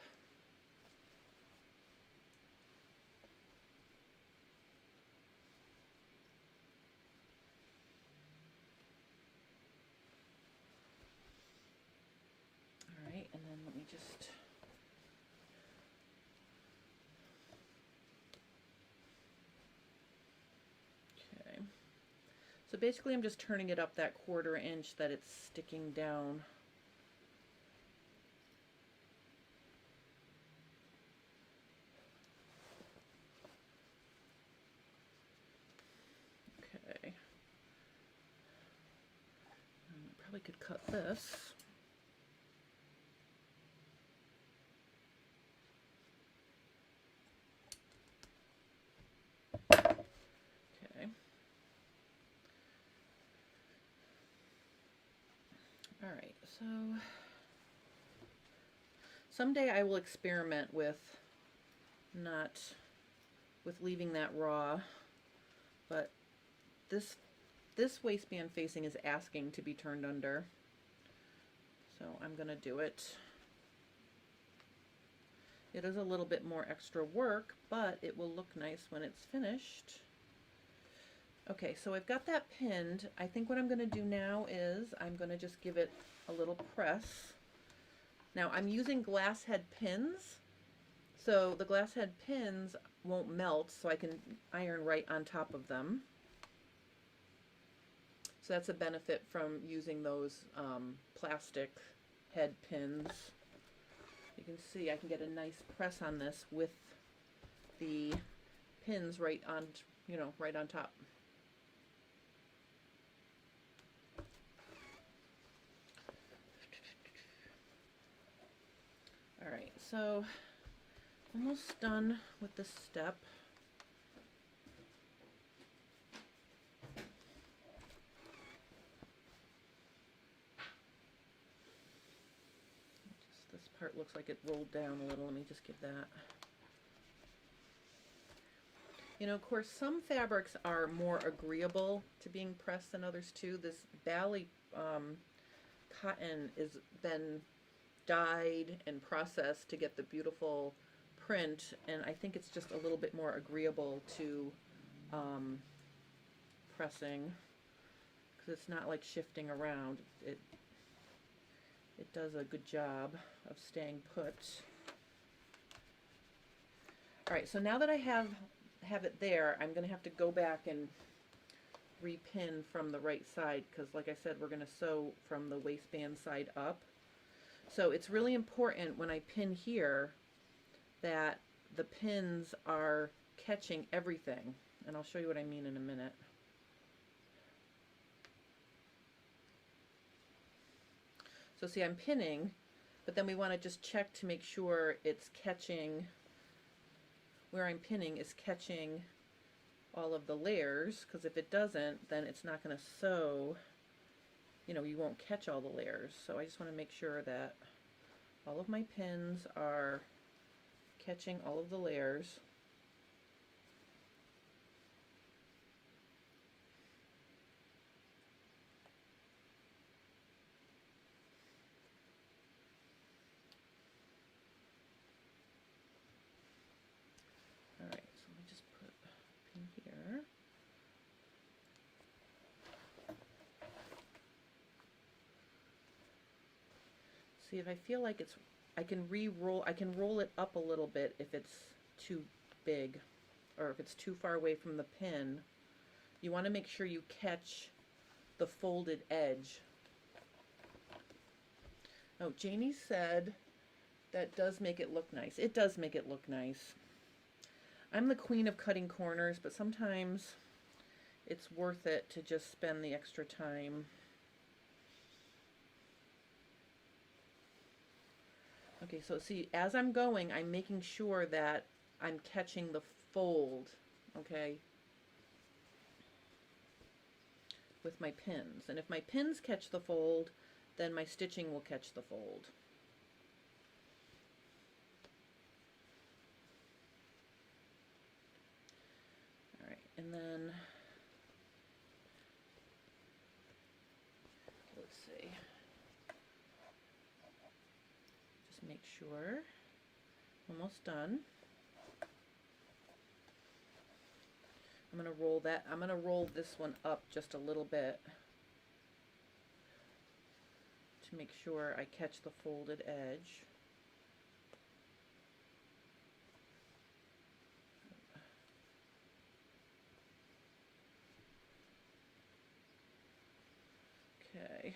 All right, and then let me just okay. So basically I'm just turning it up that 1/4 inch that it's sticking down. Okay. I probably could cut this. Okay. All right, so someday I will experiment with leaving that raw, but this waistband facing is asking to be turned under, so I'm gonna do it. It is a little bit more extra work, but it will look nice when it's finished. Okay, so I've got that pinned. I think what I'm going to do now is I'm going to just give it a little press. Now I'm using glass head pins, so the glass head pins won't melt, so I can iron right on top of them. So that's a benefit from using those plastic head pins. You can see I can get a nice press on this with the pins right on, you know, right on top. All right, so almost done with this step. This part looks like it rolled down a little. Let me just give that. You know, of course, some fabrics are more agreeable to being pressed than others too. This Bali cotton has been dyed and processed to get the beautiful print, and I think it's just a little bit more agreeable to pressing, because it's not like shifting around. It does a good job of staying put. All right, so now that I have it there, I'm going to have to go back and repin from the right side, because like I said, we're going to sew from the waistband side up. So it's really important when I pin here that the pins are catching everything, and I'll show you what I mean in a minute. So see, I'm pinning, but then we want to just check to make sure it's catching, where I'm pinning is catching all of the layers, because if it doesn't, then it's not going to sew, you know, you won't catch all the layers. So I just want to make sure that all of my pins are catching all of the layers. All right, so let me just put a pin here. See, if I feel like it's, I can roll it up a little bit if it's too big, or if it's too far away from the pin. You want to make sure you catch the folded edge. Oh, Janie said that does make it look nice. It does make it look nice. I'm the queen of cutting corners, but sometimes it's worth it to just spend the extra time. Okay, so see, as I'm going, I'm making sure that I'm catching the fold, okay, with my pins. And if my pins catch the fold, then my stitching will catch the fold. All right, and then let's see. Just make sure. Almost done. I'm going to roll that. I'm going to roll this one up just a little bit to make sure I catch the folded edge. Okay.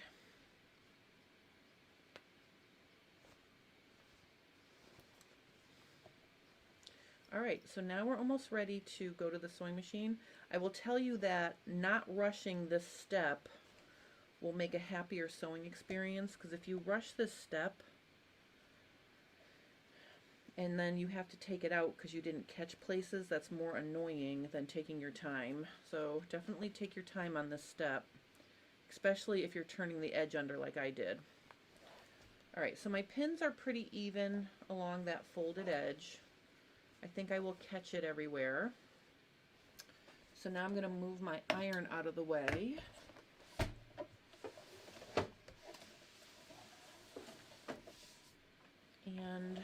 All right, so now we're almost ready to go to the sewing machine. I will tell you that not rushing this step will make a happier sewing experience, because if you rush this step and then you have to take it out because you didn't catch places, that's more annoying than taking your time. So definitely take your time on this step, especially if you're turning the edge under like I did. All right, so my pins are pretty even along that folded edge. I think I will catch it everywhere. So now I'm going to move my iron out of the way. And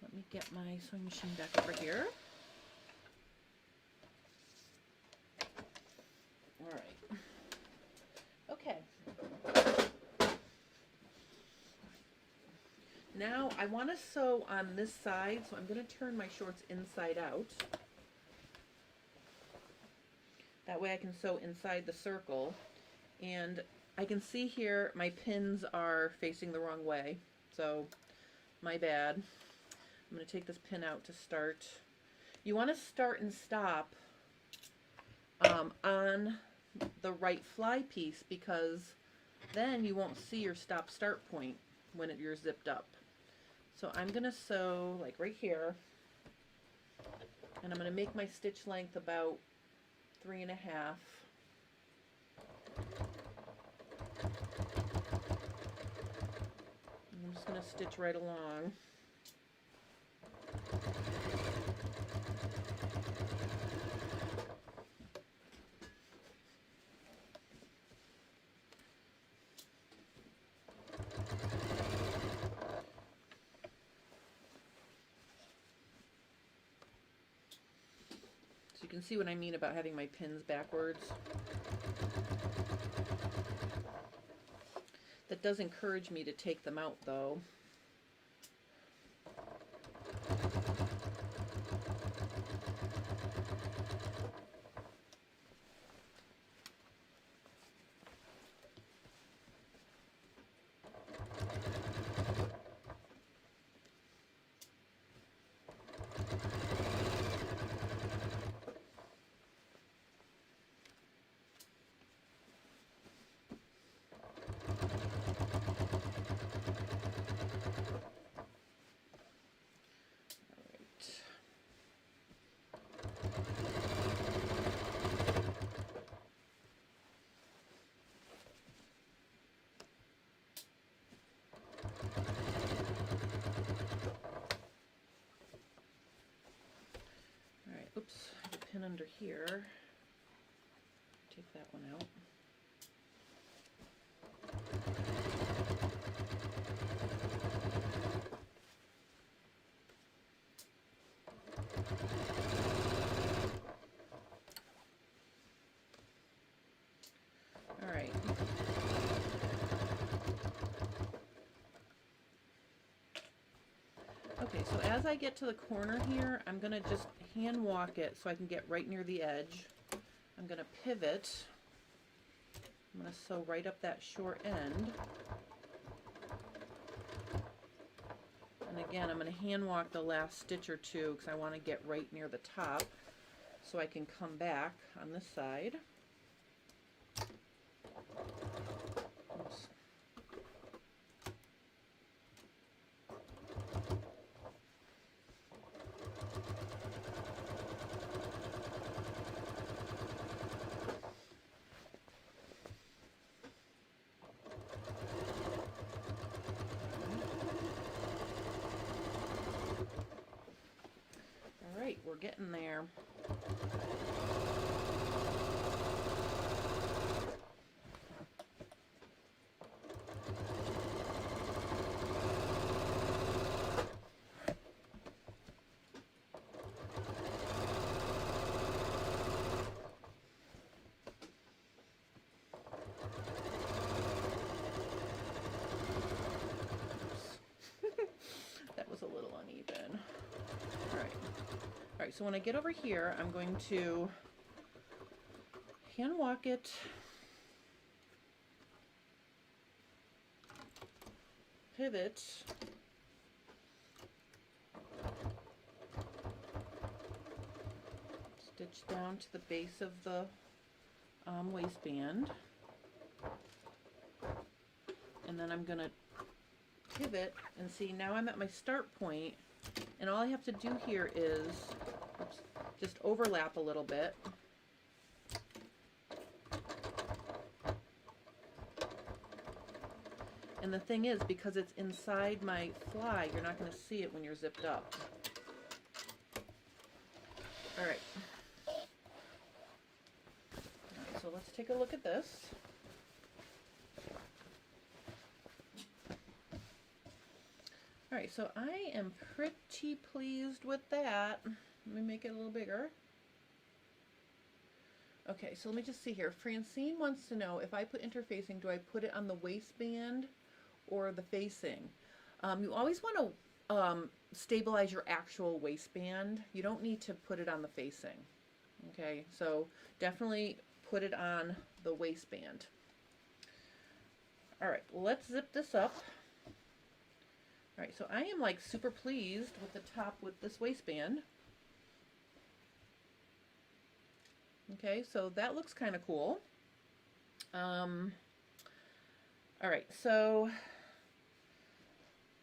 let me get my sewing machine back over here. All right. Okay. Now I want to sew on this side, so I'm going to turn my shorts inside out. That way I can sew inside the circle. And I can see here my pins are facing the wrong way. So my bad. I'm going to take this pin out to start. You want to start and stop on the right fly piece, because then you won't see your stop-start point when you're zipped up. So I'm going to sew like right here, and I'm going to make my stitch length about 3.5. I'm just going to stitch right along. So you can see what I mean about having my pins backwards. That does encourage me to take them out though. Oops, I have a pin under here. Take that one out. All right. Okay, so as I get to the corner here, I'm going to just hand walk it so I can get right near the edge. I'm going to pivot. I'm going to sew right up that short end. And again, I'm going to hand walk the last stitch or two because I want to get right near the top so I can come back on this side. Oops. We're getting there. That was a little uneven. All right. All right, so when I get over here, I'm going to hand walk it, pivot, stitch down to the base of the waistband, and then I'm going to pivot, and see, now I'm at my start point, and all I have to do here is just overlap a little bit. And the thing is, because it's inside my fly, you're not going to see it when you're zipped up. All right. So let's take a look at this. All right, so I am pretty pleased with that. Let me make it a little bigger. Okay, so let me just see here. Francine wants to know, if I put interfacing, do I put it on the waistband or the facing? You always want to stabilize your actual waistband. You don't need to put it on the facing. Okay, so definitely put it on the waistband. All right, let's zip this up. All right, so I am like super pleased with the top with this waistband. Okay, so that looks kind of cool. All right, so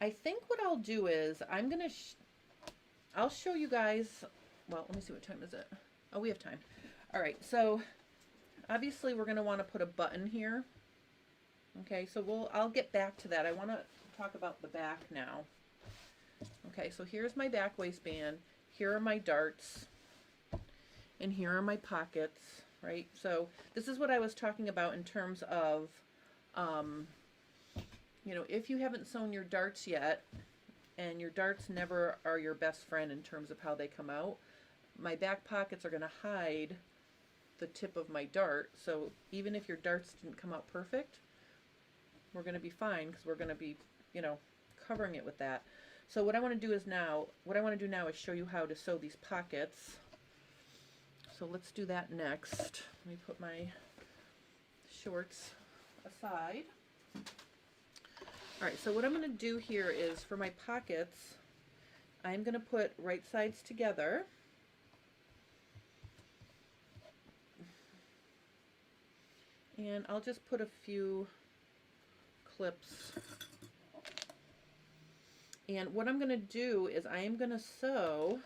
I think what I'll do is I'm gonna I'll show you guys. Well, let me see, what time is it? Oh, we have time. All right, so obviously we're gonna want to put a button here. Okay, so I'll get back to that. I want to talk about the back now. Okay, so here's my back waistband. Here are my darts. And here are my pockets, right? So this is what I was talking about in terms of, you know, if you haven't sewn your darts yet, and your darts never are your best friend in terms of how they come out, my back pockets are going to hide the tip of my dart. So even if your darts didn't come out perfect, we're going to be fine, because we're going to be, you know, covering it with that. So what I want to do now is show you how to sew these pockets. So let's do that next. Let me put my shorts aside. All right, so what I'm going to do here is, for my pockets, I'm going to put right sides together. And I'll just put a few clips. And what I'm going to do is I am going to sew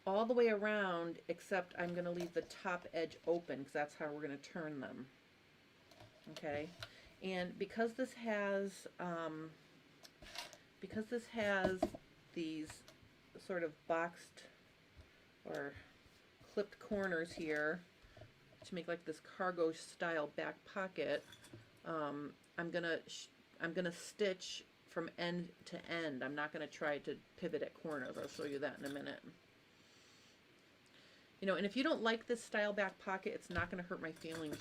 all the way around, except I'm going to leave the top edge open, because that's how we're going to turn them. Okay, and because this has these sort of boxed or clipped corners here to make like this cargo style back pocket, I'm gonna stitch from end to end. I'm not going to try to pivot at corners. I'll show you that in a minute. You know, and if you don't like this style back pocket, it's not going to hurt my feelings.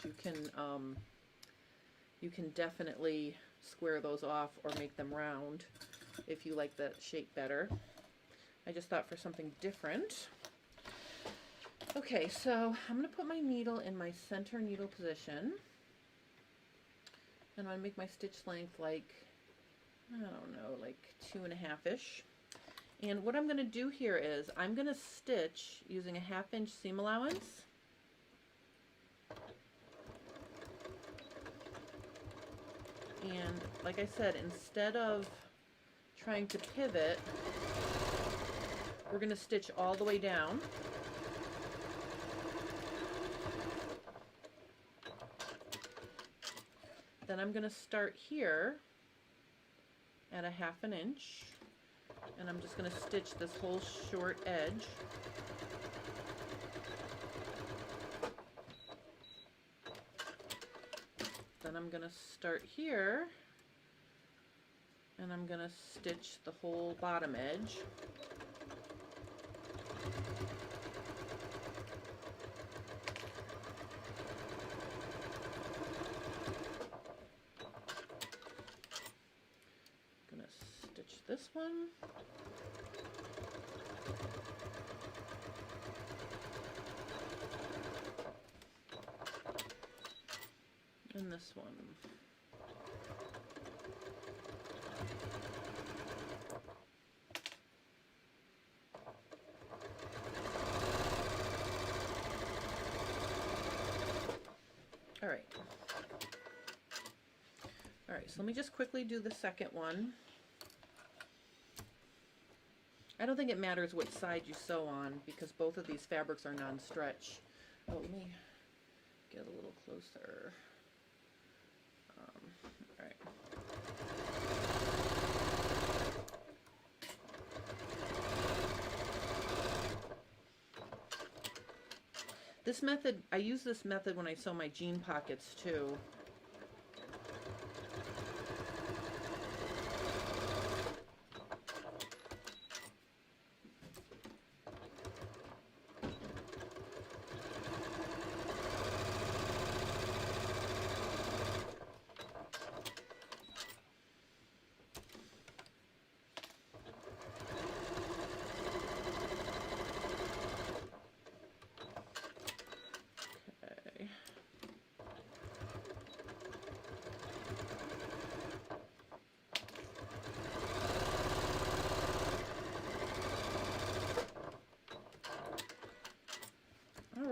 You can definitely square those off or make them round if you like that shape better. I just thought for something different. Okay, so I'm going to put my needle in my center needle position. And I'm going to make my stitch length like, I don't know, like 2.5-ish. And what I'm going to do here is I'm going to stitch using a 1/2 inch seam allowance. And like I said, instead of trying to pivot, we're going to stitch all the way down. Then I'm going to start here at a 1/2 inch, and I'm just going to stitch this whole short edge. Then I'm going to start here, and I'm going to stitch the whole bottom edge. I'm going to stitch this one. And this one. All right. All right, so let me just quickly do the second one. I don't think it matters which side you sew on, because both of these fabrics are non-stretch. Oh, let me get a little closer. All right. This method, I use this method when I sew my jean pockets too.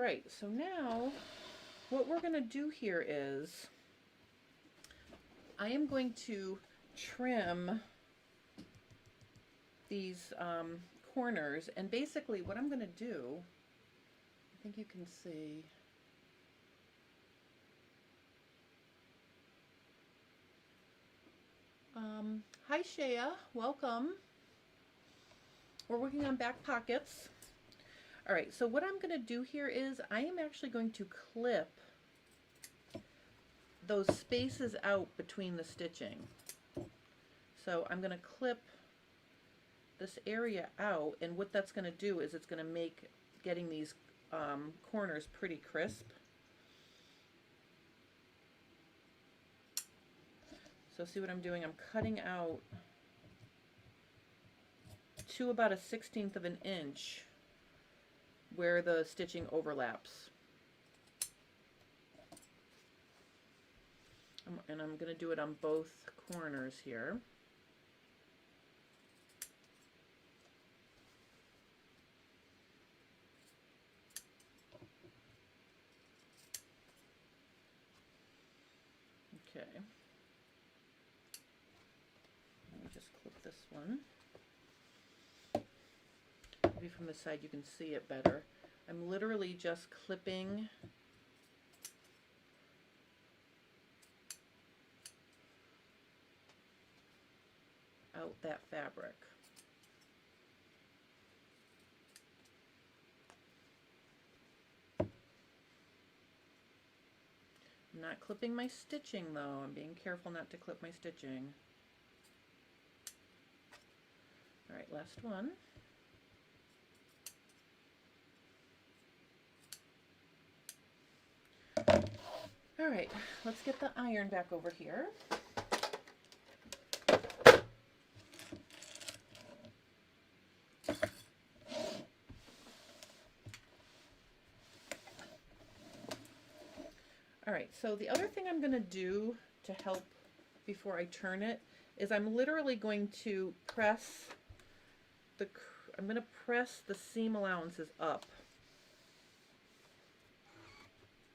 right, so now what we're going to do here is I am going to trim these corners, and basically what I'm going to do, I think you can see, hi Shea, welcome. We're working on back pockets. All right, so what I'm going to do here is I am actually going to clip those spaces out between the stitching. So I'm going to clip this area out, and what that's going to do is it's going to make getting these corners pretty crisp. So see what I'm doing? I'm cutting out to about a 1/16 of an inch where the stitching overlaps. And I'm going to do it on both corners here. Okay. Let me just clip this one. Maybe from the side you can see it better. I'm literally just clipping out that fabric. I'm not clipping my stitching though. I'm being careful not to clip my stitching. All right, last one. All right, let's get the iron back over here. All right, so the other thing I'm going to do to help before I turn it is I'm literally going to press the seam allowances up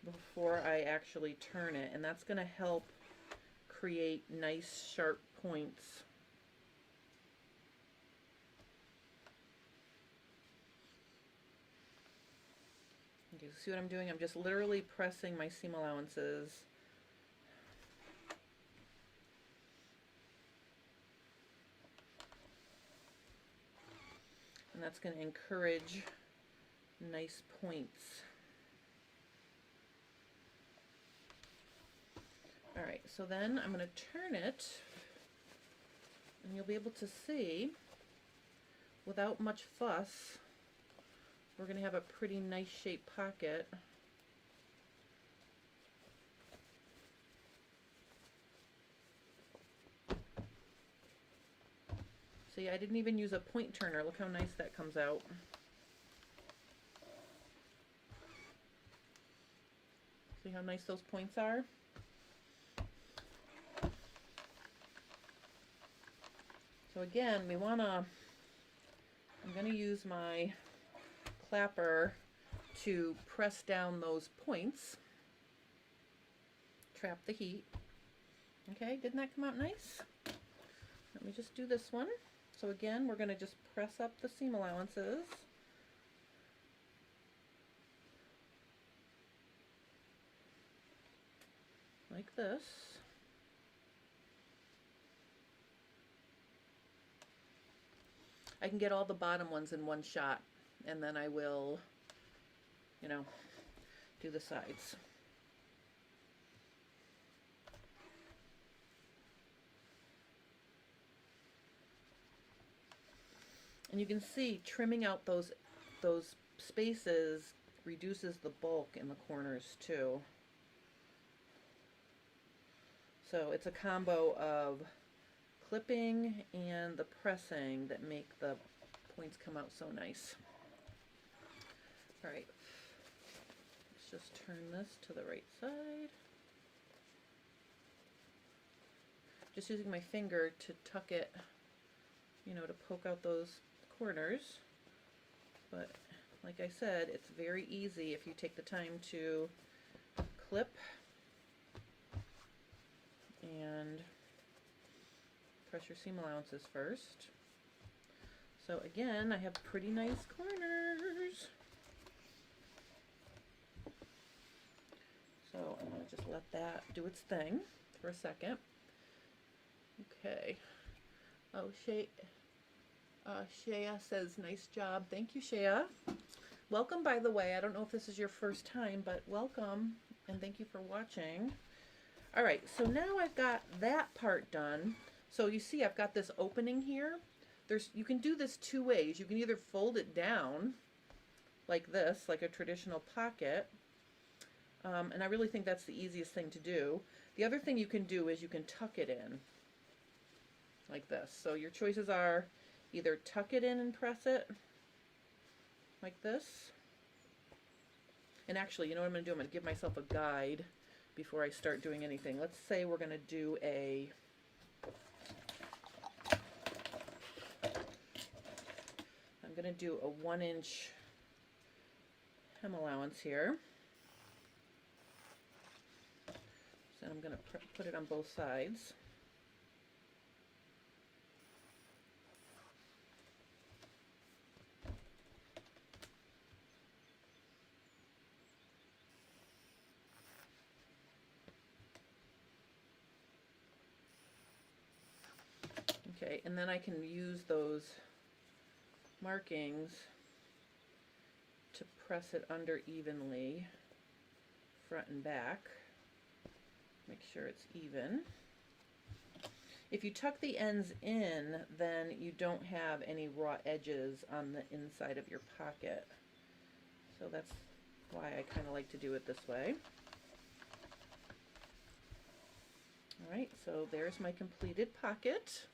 before I actually turn it, and that's going to help create nice sharp points. Okay, see what I'm doing? I'm just literally pressing my seam allowances. And that's going to encourage nice points. All right, so then I'm going to turn it, and you'll be able to see, without much fuss, we're going to have a pretty nice shaped pocket. See, I didn't even use a point turner. Look how nice that comes out. See how nice those points are? So again, I'm going to use my clapper to press down those points, trap the heat. Okay, didn't that come out nice? Let me just do this one. So again, we're going to just press up the seam allowances. Like this. I can get all the bottom ones in one shot, and then I will, you know, do the sides. And you can see trimming out those spaces reduces the bulk in the corners too. So it's a combo of clipping and the pressing that make the points come out so nice. All right, let's just turn this to the right side. Just using my finger to tuck it, you know, to poke out those corners, but like I said, it's very easy if you take the time to clip and press your seam allowances first. So again, I have pretty nice corners. So I'm going to just let that do its thing for a second. Okay. Oh, Shea says, nice job. Thank you, Shea. Welcome, by the way. I don't know if this is your first time, but welcome, and thank you for watching. All right, so now I've got that part done. So you see I've got this opening here. You can do this two ways. You can either fold it down like this, like a traditional pocket, and I really think that's the easiest thing to do. The other thing you can do is you can tuck it in like this. So your choices are either tuck it in and press it like this. And actually, you know what I'm going to do? I'm going to give myself a guide before I start doing anything. Let's say we're going to do I'm going to do a 1-inch hem allowance here. So I'm going to put it on both sides. Okay, and then I can use those markings to press it under evenly, front and back. Make sure it's even. If you tuck the ends in, then you don't have any raw edges on the inside of your pocket. So that's why I kind of like to do it this way. All right, so there's my completed pocket.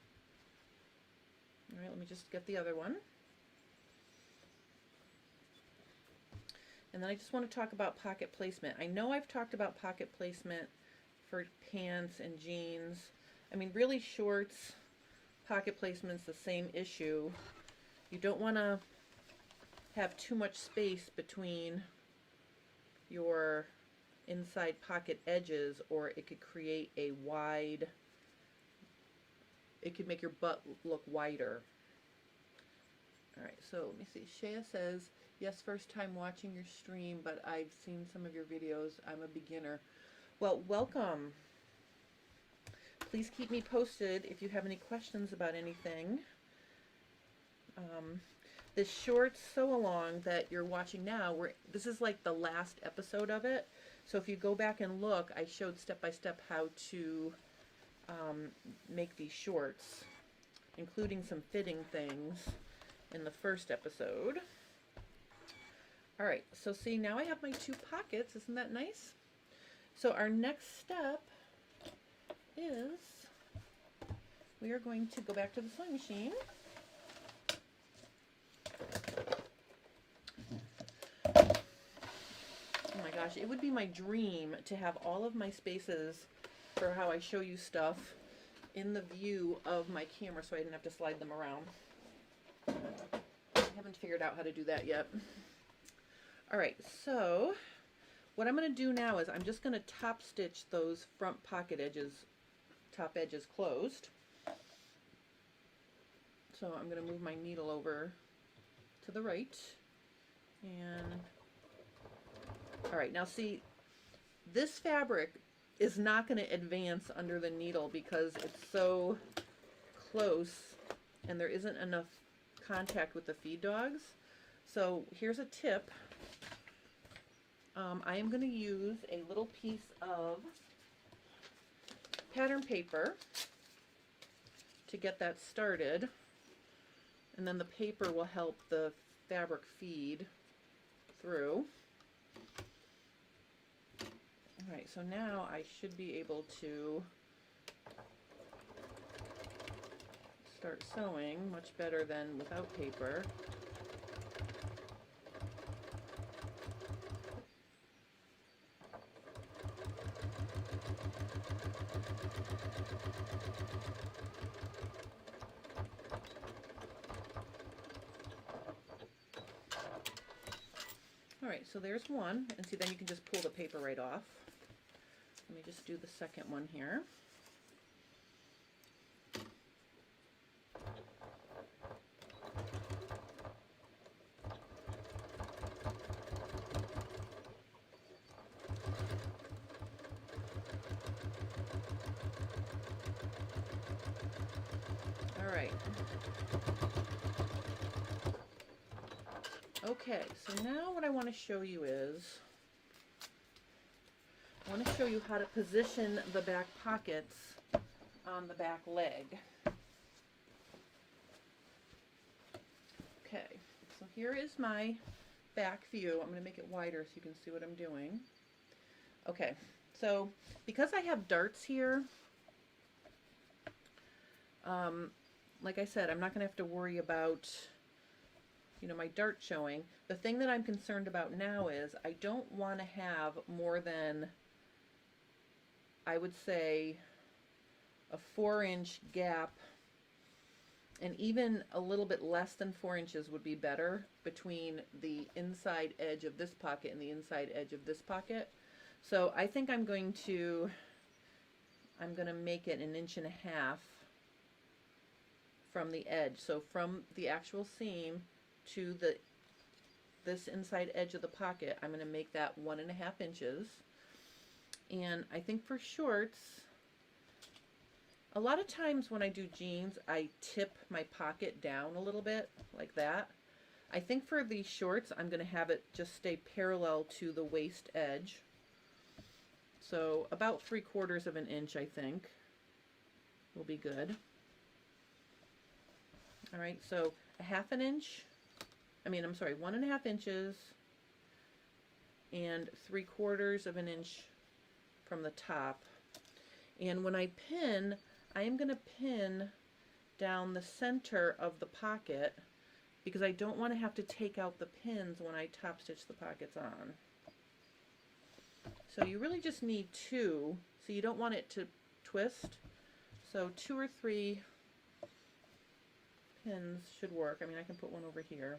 All right, let me just get the other one. And then I just want to talk about pocket placement. I know I've talked about pocket placement for pants and jeans. I mean, really shorts, pocket placement's the same issue. You don't want to have too much space between your inside pocket edges, or it could create a wide, it could make your butt look wider. All right, so let me see. Shea says, yes, first time watching your stream, but I've seen some of your videos. I'm a beginner. Well, welcome. Please keep me posted if you have any questions about anything. This short sew-along that you're watching now, this is like the last episode of it. So if you go back and look, I showed step-by-step how to make these shorts, including some fitting things in the first episode. All right, so see, now I have my two pockets. Isn't that nice? So our next step is we are going to go back to the sewing machine. Oh my gosh, it would be my dream to have all of my spaces for how I show you stuff in the view of my camera so I didn't have to slide them around. I haven't figured out how to do that yet. All right, so what I'm going to do now is I'm just going to top stitch those front pocket edges, top edges closed. So I'm going to move my needle over to the right. And all right, now see, this fabric is not going to advance under the needle because it's so close and there isn't enough contact with the feed dogs. So here's a tip. I am going to use a little piece of pattern paper to get that started, and then the paper will help the fabric feed through. All right, so now I should be able to start sewing much better than without paper. All right, so there's one, and see, then you can just pull the paper right off. Let me just do the second one here. All right. Okay, so now what I want to show you is, I want to show you how to position the back pockets on the back leg. Okay, so here is my back view. I'm going to make it wider so you can see what I'm doing. Okay, so because I have darts here, like I said, I'm not going to have to worry about, you know, my dart showing. The thing that I'm concerned about now is I don't want to have more than, I would say, a 4-inch gap, and even a little bit less than 4 inches would be better between the inside edge of this pocket and the inside edge of this pocket. So I think I'm going to make it 1.5 inches from the edge. So from the actual seam to this inside edge of the pocket, I'm going to make that 1.5 inches. And I think for shorts, a lot of times when I do jeans, I tip my pocket down a little bit like that. I think for these shorts, I'm going to have it just stay parallel to the waist edge. So about 3/4 inch, I think, will be good. All right, so 1/2 inch, I'm sorry, 1.5 inches and 3/4 inch from the top. And when I pin, I am going to pin down the center of the pocket because I don't want to have to take out the pins when I top stitch the pockets on. So you really just need 2, so you don't want it to twist. So 2 or 3 pins should work. I can put one over here,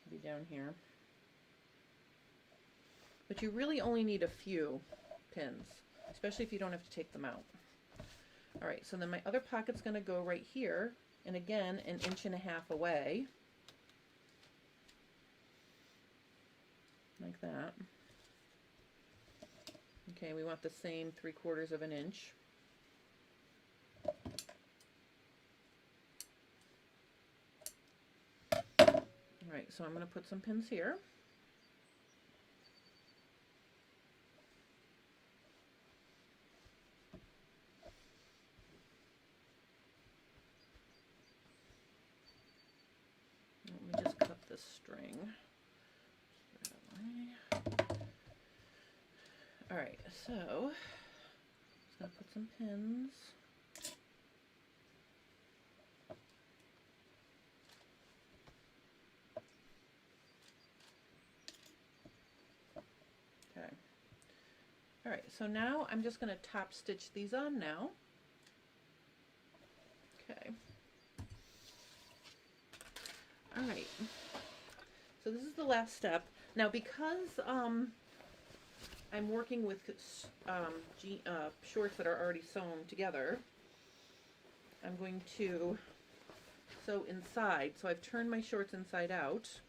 maybe down here. But you really only need a few pins, especially if you don't have to take them out. All right, so then my other pocket's going to go right here, and again, 1.5 inches away, like that. Okay, we want the same 3/4 inch. All right, so I'm going to put some pins here. Let me just cut this string. All right, so just going to put some pins. Okay. All right, so now I'm just going to top stitch these on now. Okay. All right. So this is the last step. Now because I'm working with shorts that are already sewn together, I'm going to sew inside. So I've turned my shorts inside out.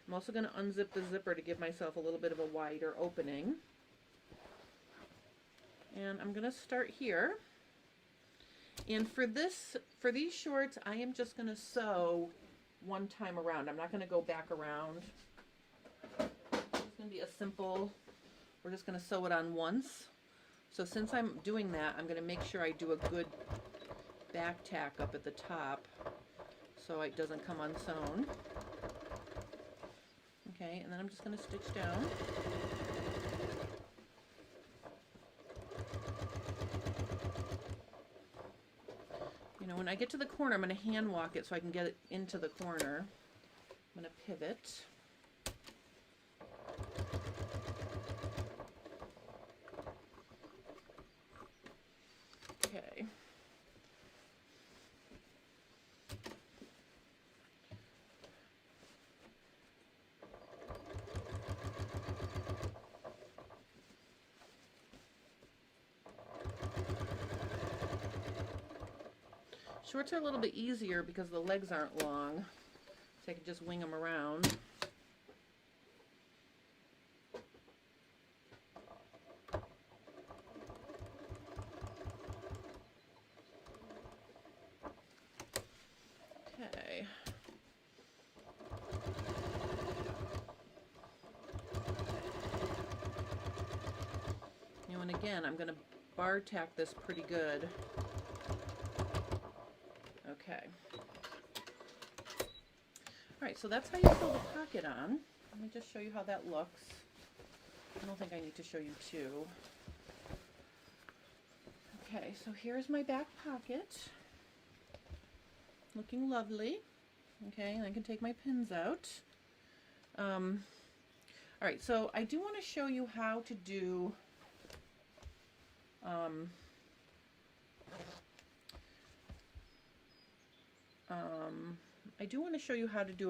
I'm also going to unzip the zipper to give myself a little bit of a wider opening. And I'm going to start here. And for these shorts, I am just going to sew one time around. I'm not going to go back around. It's going to be a simple, we're just going to sew it on once. So since I'm doing that, I'm going to make sure I do a good back tack up at the top so it doesn't come unsewn. Okay, and then I'm just going to stitch down. You know, when I get to the corner, I'm going to hand walk it so I can get it into the corner. I'm going to pivot. Okay. Shorts are a little bit easier because the legs aren't long, so I can just wing them around. Okay. You know, and again, I'm going to bar tack this pretty good. Okay. Alright, so that's how you sew the pocket on. Let me just show you how that looks. I don't think I need to show you two. Okay, so here's my back pocket. Looking lovely. Okay, and I can take my pins out. Alright, so I do want to show you how to do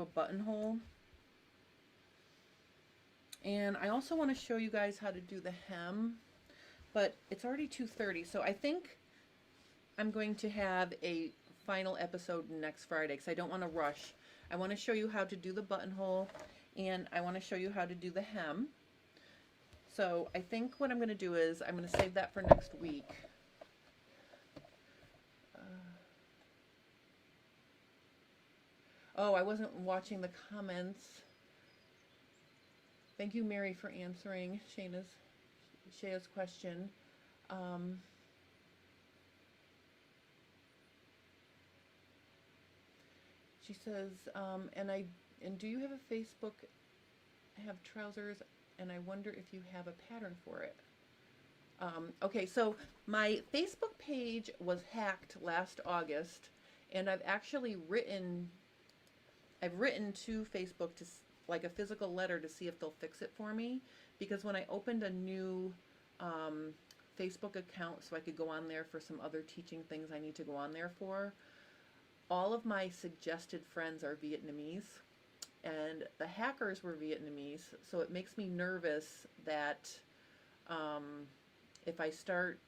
a buttonhole, and I also want to show you guys how to do the hem, but it's already 2:30, so I think I'm going to have a final episode next Friday because I don't want to rush. I want to show you how to do the buttonhole, and I want to show you how to do the hem. So I think what I'm going to do is I'm going to save that for next week. Oh, I wasn't watching the comments. Thank you, Mary, for answering Shaya's question. She says, and do you have a Facebook, have trousers, and I wonder if you have a pattern for it. Okay, so my Facebook page was hacked last August, and I've actually written to Facebook to, like, a physical letter to see if they'll fix it for me, because when I opened a new Facebook account so I could go on there for some other teaching things I need to go on there for, all of my suggested friends are Vietnamese, and the hackers were Vietnamese, so it makes me nervous that if I start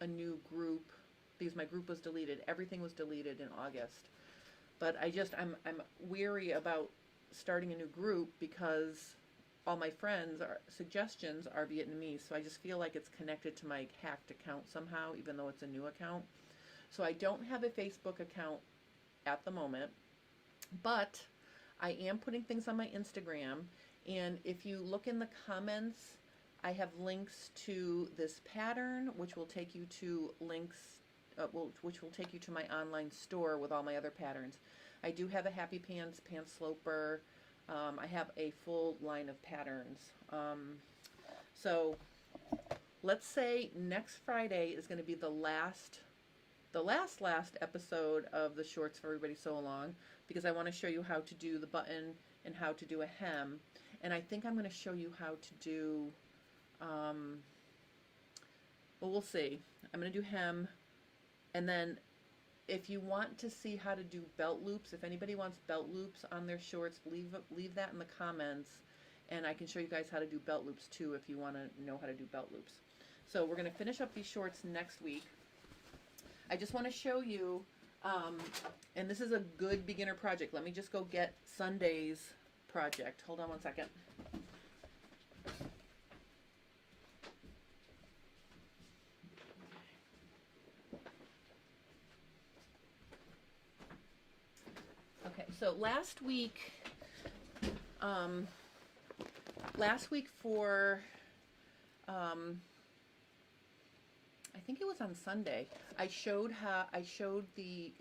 a new group, because my group was deleted, everything was deleted in August. But I'm weary about starting a new group because all my friends' suggestions are Vietnamese, so I just feel like it's connected to my hacked account somehow, even though it's a new account. So I don't have a Facebook account at the moment, but I am putting things on my Instagram, and if you look in the comments, I have links to this pattern, which will take you to links which will take you to my online store with all my other patterns. I do have a Happy Pants, Pants Sloper. I have a full line of patterns. So let's say next Friday is going to be the last episode of the shorts for Everybody Sew Along, because I want to show you how to do the button and how to do a hem. And I think I'm going to show you how to do, well, we'll see. I'm going to do hem. And then if you want to see how to do belt loops, if anybody wants belt loops on their shorts, leave that in the comments, and I can show you guys how to do belt loops too if you want to know how to do belt loops. So we're going to finish up these shorts next week. I just want to show you, and this is a good beginner project. Let me just go get Sunday's project. Hold on one second. So last week for, I think it was on Sunday, I showed the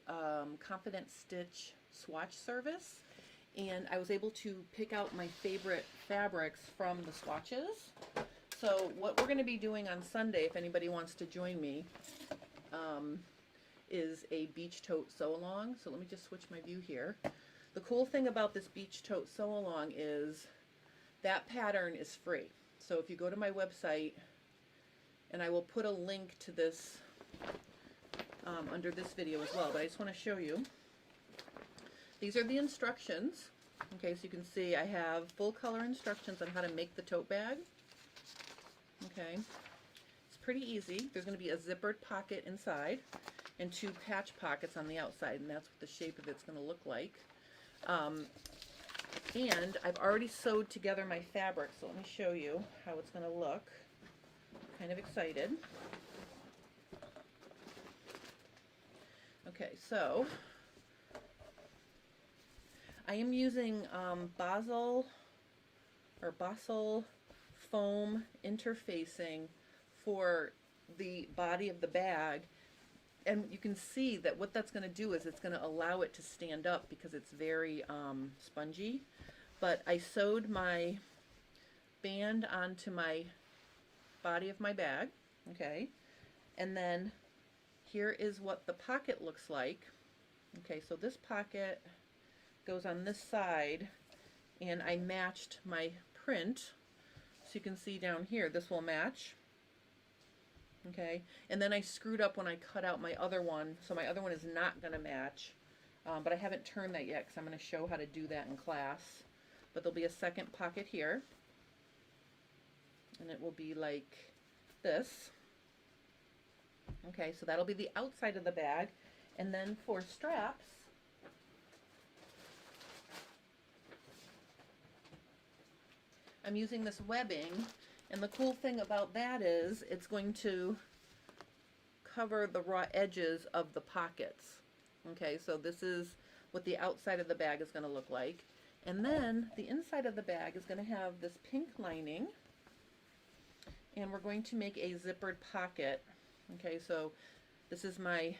Confident Stitch swatch service, and I was able to pick out my favorite fabrics from the swatches. So what we're going to be doing on Sunday, if anybody wants to join me, is a beach tote sew along. So let me just switch my view here. The cool thing about this beach tote sew along is that pattern is free. So if you go to my website, and I will put a link to this under this video as well, but I just want to show you. These are the instructions. Okay, so you can see I have full color instructions on how to make the tote bag. Okay, it's pretty easy. There's going to be a zippered pocket inside. and 2 patch pockets on the outside, and that's what the shape of it's going to look like. And I've already sewed together my fabric, so let me show you how it's going to look. Kind of excited. Okay, so I am using Basel foam interfacing for the body of the bag, and you can see that what that's going to do is it's going to allow it to stand up because it's very spongy. But I sewed my band onto my body of my bag, okay, and then here is what the pocket looks like. Okay, so this pocket goes on this side, and I matched my print, so you can see down here this will match. Okay, and then I screwed up when I cut out my other one, so my other one is not going to match, but I haven't turned that yet because I'm going to show how to do that in class. But there'll be a second pocket here, and it will be like this. Okay, so that'll be the outside of the bag, and then for straps, I'm using this webbing, and the cool thing about that is it's going to cover the raw edges of the pockets. Okay, so this is what the outside of the bag is going to look like. And then the inside of the bag is going to have this pink lining, and we're going to make a zippered pocket. Okay, so this is my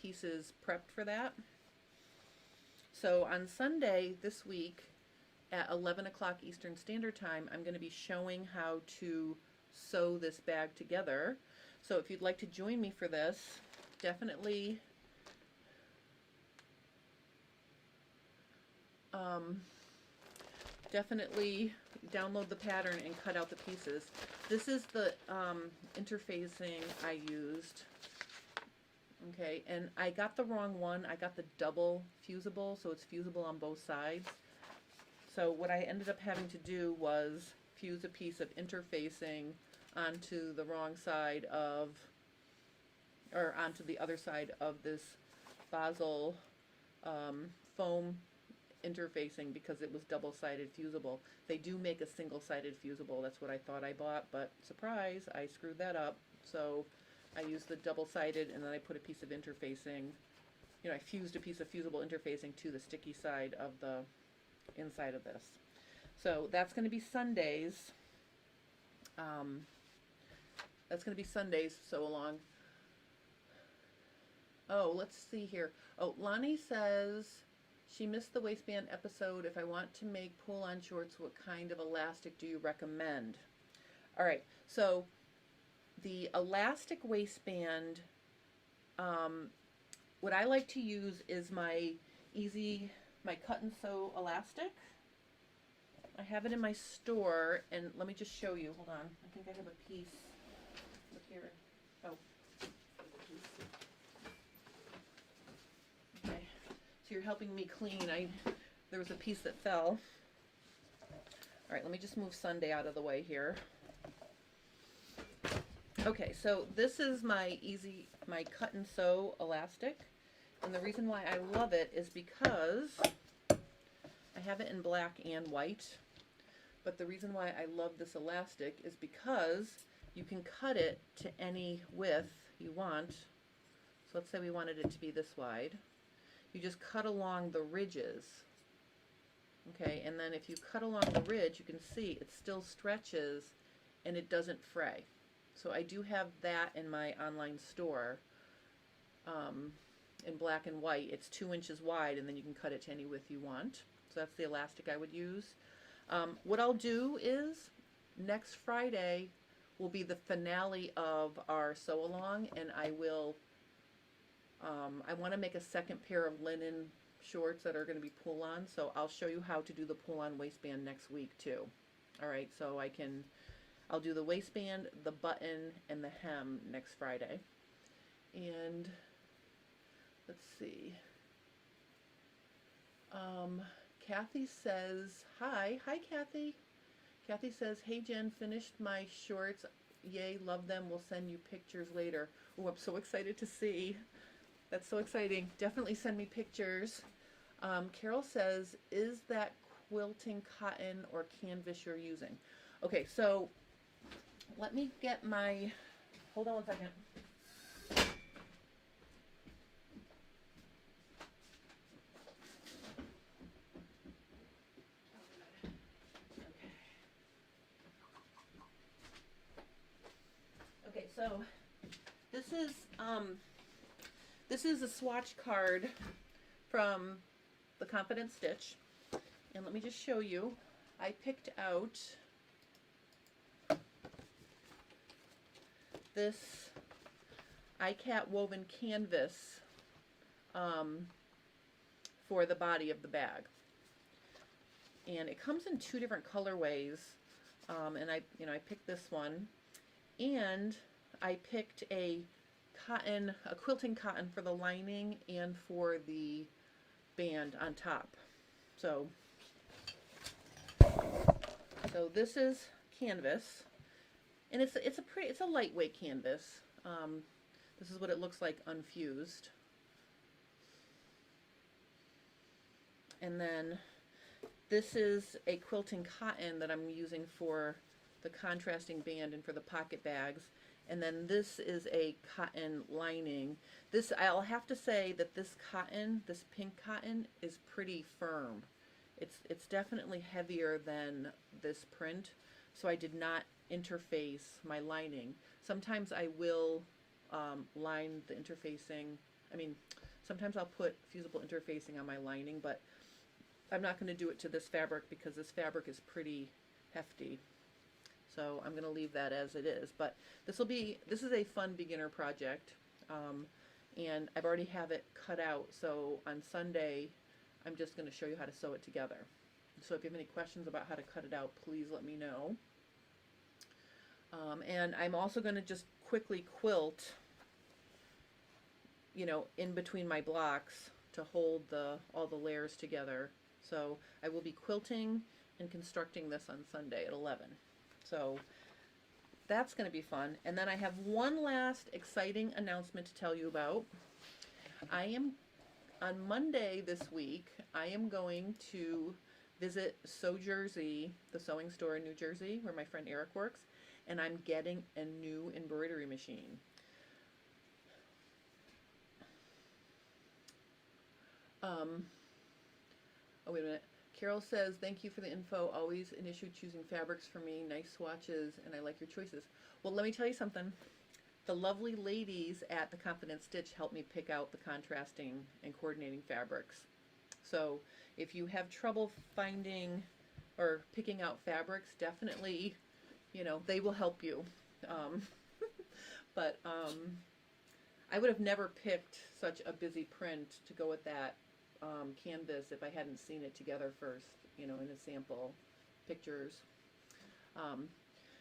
pieces prepped for that. So on Sunday this week at 11 o'clock Eastern Standard Time, I'm going to be showing how to sew this bag together. So if you'd like to join me for this, definitely download the pattern and cut out the pieces. This is the interfacing I used. Okay, and I got the wrong one. I got the double fusible, so it's fusible on both sides. So what I ended up having to do was fuse a piece of interfacing onto the wrong side of, or onto the other side of this Basel foam interfacing because it was double-sided fusible. They do make a single-sided fusible. That's what I thought I bought, but surprise, I screwed that up. So I used the double-sided, and then I put a piece of interfacing, I fused a piece of fusible interfacing to the sticky side of the inside of this. So that's going to be Sundays. That's going to be Sundays, sew along. Oh, let's see here. Oh, Lonnie says she missed the waistband episode. If I want to make pull-on shorts, what kind of elastic do you recommend? All right, so the elastic waistband, what I like to use is my cut and sew elastic. I have it in my store, and let me just show you. Hold on. I think I have a piece. Look here. Oh. Okay. So you're helping me clean. There was a piece that fell. All right, let me just move Sunday out of the way here. Okay, so this is my cut and sew elastic, and the reason why I love it is because I have it in black and white, but the reason why I love this elastic is because you can cut it to any width you want. So let's say we wanted it to be this wide. You just cut along the ridges, okay, and then if you cut along the ridge, you can see it still stretches and it doesn't fray. So I do have that in my online store in black and white. It's 2 inches wide, and then you can cut it to any width you want. So that's the elastic I would use. What I'll do is next Friday will be the finale of our sew along, and I will I want to make a second pair of linen shorts that are going to be pull-on, so I'll show you how to do the pull-on waistband next week too. Alright, so I'll do the waistband, the button, and the hem next Friday. And let's see. Kathy says, hi Kathy. Kathy says, hey Jen, finished my shorts Yay, love them. We'll send you pictures later. Oh, I'm so excited to see. That's so exciting. Definitely send me pictures. Carol says, is that quilting cotton or canvas you're using? Okay, so let me get my, hold on one second. Okay, so this is a swatch card from the Confident Stitch, and let me just show you. I picked out this iCat woven canvas for the body of the bag, and it comes in 2 different colorways, and I picked this one, and I picked a quilting cotton for the lining and for the band on top. So this is canvas, and it's a lightweight canvas. This is what it looks like unfused. And then this is a quilting cotton that I'm using for the contrasting band and for the pocket bags. And then this is a cotton lining. I'll have to say that this cotton, this pink cotton, is pretty firm. It's definitely heavier than this print, so I did not interface my lining. Sometimes I will line the interfacing. Sometimes I'll put fusible interfacing on my lining, but I'm not going to do it to this fabric because this fabric is pretty hefty. So I'm going to leave that as it is. But this is a fun beginner project, and I've already have it cut out. So on Sunday, I'm just going to show you how to sew it together. So if you have any questions about how to cut it out, please let me know. And I'm also going to just quickly quilt, in between my blocks to hold all the layers together. So I will be quilting and constructing this on Sunday at 11. So that's going to be fun. And then I have one last exciting announcement to tell you about. On Monday this week, I am going to visit Sew Jersey, the sewing store in New Jersey, where my friend Eric works, and I'm getting a new embroidery machine. Oh, wait a minute. Carol says, thank you for the info. Always an issue choosing fabrics for me. Nice swatches, and I like your choices. Well, let me tell you something. The lovely ladies at the Confident Stitch helped me pick out the contrasting and coordinating fabrics. So if you have trouble finding or picking out fabrics, definitely, they will help you. But I would have never picked such a busy print to go with that canvas if I hadn't seen it together first, in the sample pictures.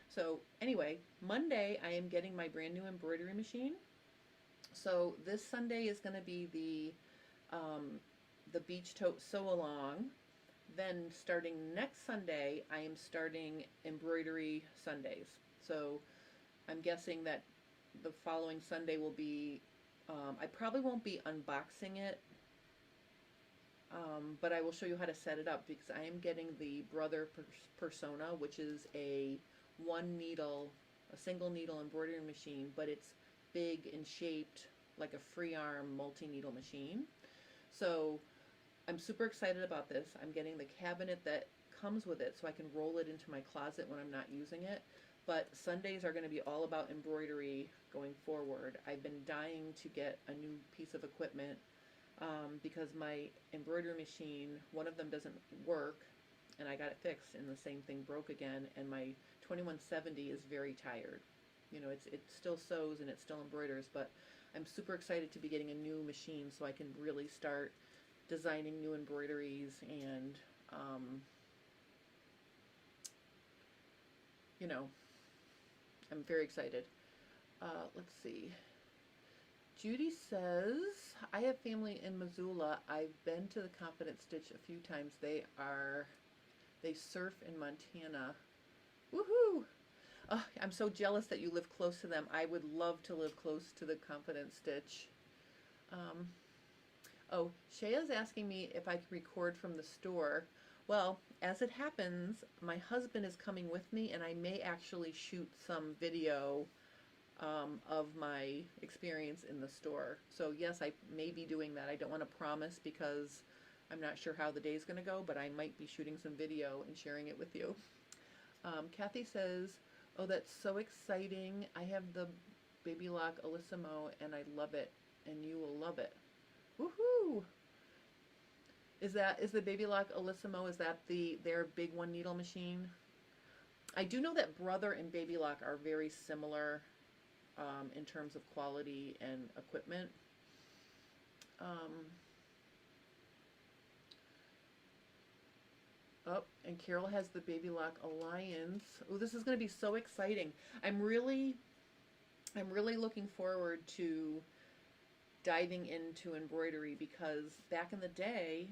So anyway, Monday I am getting my brand new embroidery machine. So this Sunday is going to be the Beach Tote Sew Along. Then starting next Sunday, I am starting embroidery Sundays. So I'm guessing that the following Sunday will be, I probably won't be unboxing it, but I will show you how to set it up because I am getting the Brother Persona, which is a single needle embroidery machine, but it's big and shaped like a free arm multi-needle machine. So I'm super excited about this. I'm getting the cabinet that comes with it so I can roll it into my closet when I'm not using it. But Sundays are going to be all about embroidery going forward. I've been dying to get a new piece of equipment because my embroidery machine, one of them doesn't work, and I got it fixed, and the same thing broke again, and my 2170 is very tired. It still sews and it still embroiders, but I'm super excited to be getting a new machine so I can really start designing new embroideries and, I'm very excited. Let's see. Judy says, I have family in Missoula. I've been to the Confident Stitch a few times. They surf in Montana. Woohoo! Oh, I'm so jealous that you live close to them. I would love to live close to the Confidence Stitch. Um, oh, Shaya's asking me if I can record from the store. Well, as it happens, my husband is coming with me, and I may actually shoot some video of my experience in the store. So yes, I may be doing that. I don't want to promise because I'm not sure how the day's going to go, but I might be shooting some video and sharing it with you. Kathy says, oh, that's so exciting. I have the Baby Lock Alissimo and I love it, and you will love it. Woohoo! Is the Baby Lock Alissimo, is that their big one needle machine? I do know that Brother and Baby Lock are very similar in terms of quality and equipment. Oh, and Carol has the Baby Lock Alliance. Oh, this is going to be so exciting. I'm really looking forward to diving into embroidery because back in the day,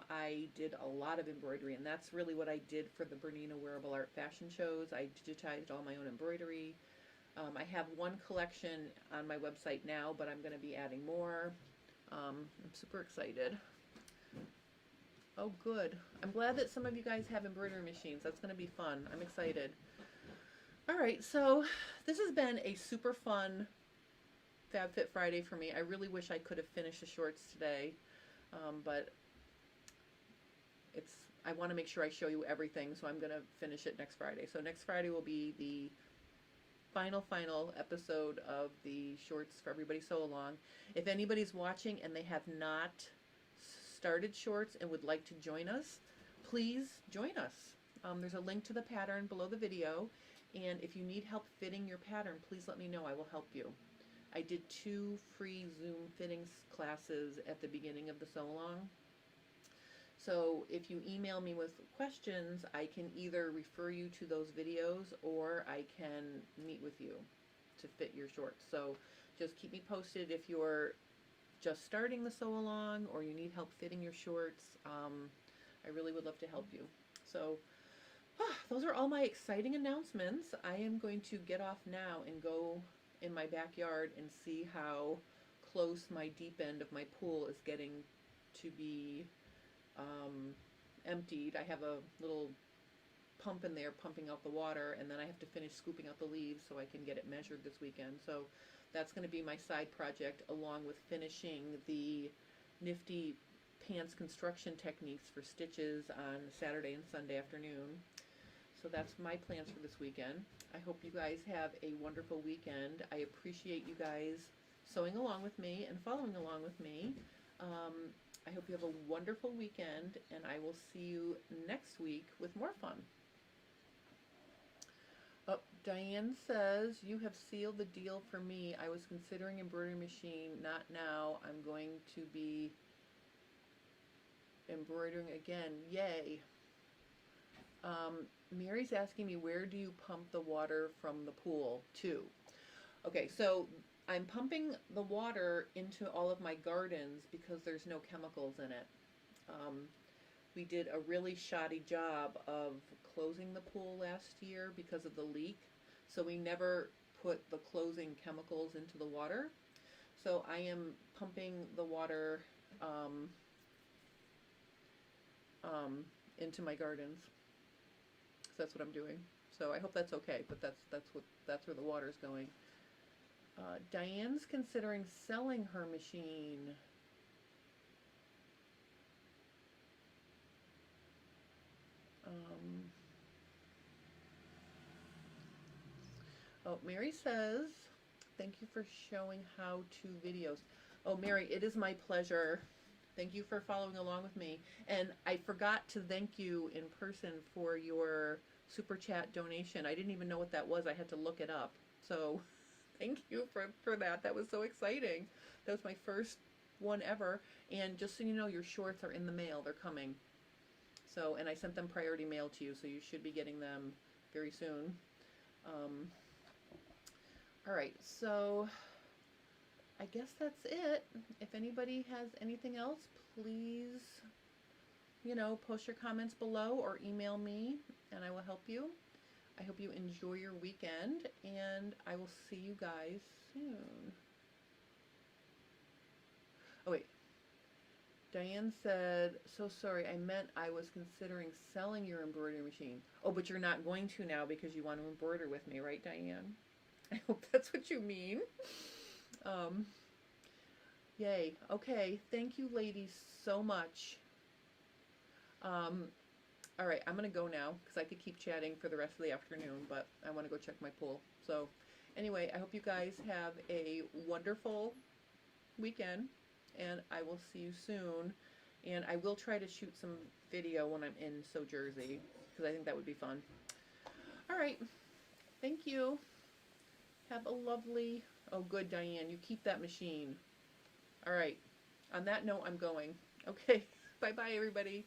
I did a lot of embroidery, and that's really what I did for the Bernina Wearable Art Fashion Shows. I digitized all my own embroidery. I have one collection on my website now, but I'm going to be adding more. I'm super excited. Oh, good. I'm glad that some of you guys have embroidery machines. That's going to be fun. I'm excited. All right, so this has been a super fun Fab Fit Friday for me. I really wish I could have finished the shorts today, but I want to make sure I show you everything, so I'm going to finish it next Friday. So next Friday will be the final episode of the shorts for Everybody Sew Along. If anybody's watching and they have not started shorts and would like to join us, please join us. There's a link to the pattern below the video, and if you need help fitting your pattern, please let me know. I will help you. I did 2 free Zoom fittings classes at the beginning of the sew along. So if you email me with questions, I can either refer you to those videos or I can meet with you to fit your shorts. So just keep me posted if you're just starting the sew along or you need help fitting your shorts. I really would love to help you. So those are all my exciting announcements. I am going to get off now and go in my backyard and see how close my deep end of my pool is getting to be emptied. I have a little pump in there pumping out the water, and then I have to finish scooping out the leaves so I can get it measured this weekend. So that's going to be my side project, along with finishing the nifty pants construction techniques for stitches on Saturday and Sunday afternoon. So that's my plans for this weekend. I hope you guys have a wonderful weekend. I appreciate you guys sewing along with me and following along with me. I hope you have a wonderful weekend, and I will see you next week with more fun. Oh, Diane says, you have sealed the deal for me. I was considering embroidery machine. Not now. I'm going to be embroidering again. Yay. Mary's asking me, where do you pump the water from the pool to? Okay, so I'm pumping the water into all of my gardens because there's no chemicals in it. We did a really shoddy job of closing the pool last year because of the leak, so we never put the closing chemicals into the water. So I am pumping the water into my gardens. So that's what I'm doing. So I hope that's okay, but that's where the water's going. Diane's considering selling her machine. Oh, Mary says, thank you for showing how-to videos. Oh, Mary, it is my pleasure. Thank you for following along with me. And I forgot to thank you in person for your super chat donation. I didn't even know what that was. I had to look it up. So thank you for that. That was so exciting. That was my first one ever. And just so you know, your shorts are in the mail. They're coming. So, and I sent them priority mail to you, so you should be getting them very soon. All right, so I guess that's it. If anybody has anything else, please, post your comments below or email me and I will help you. I hope you enjoy your weekend, and I will see you guys soon. Oh, wait. Diane said, so sorry, I meant I was considering selling your embroidery machine. Oh, but you're not going to now because you want to embroider with me, right, Diane? I hope that's what you mean. Yay. Okay, thank you ladies so much. All right, I'm going to go now because I could keep chatting for the rest of the afternoon, but I want to go check my pool. So anyway, I hope you guys have a wonderful weekend, and I will see you soon. And I will try to shoot some video when I'm in So Jersey because I think that would be fun. All right, thank you. Have a lovely, oh good, Diane, you keep that machine. All right, on that note, I'm going. Okay, bye-bye everybody.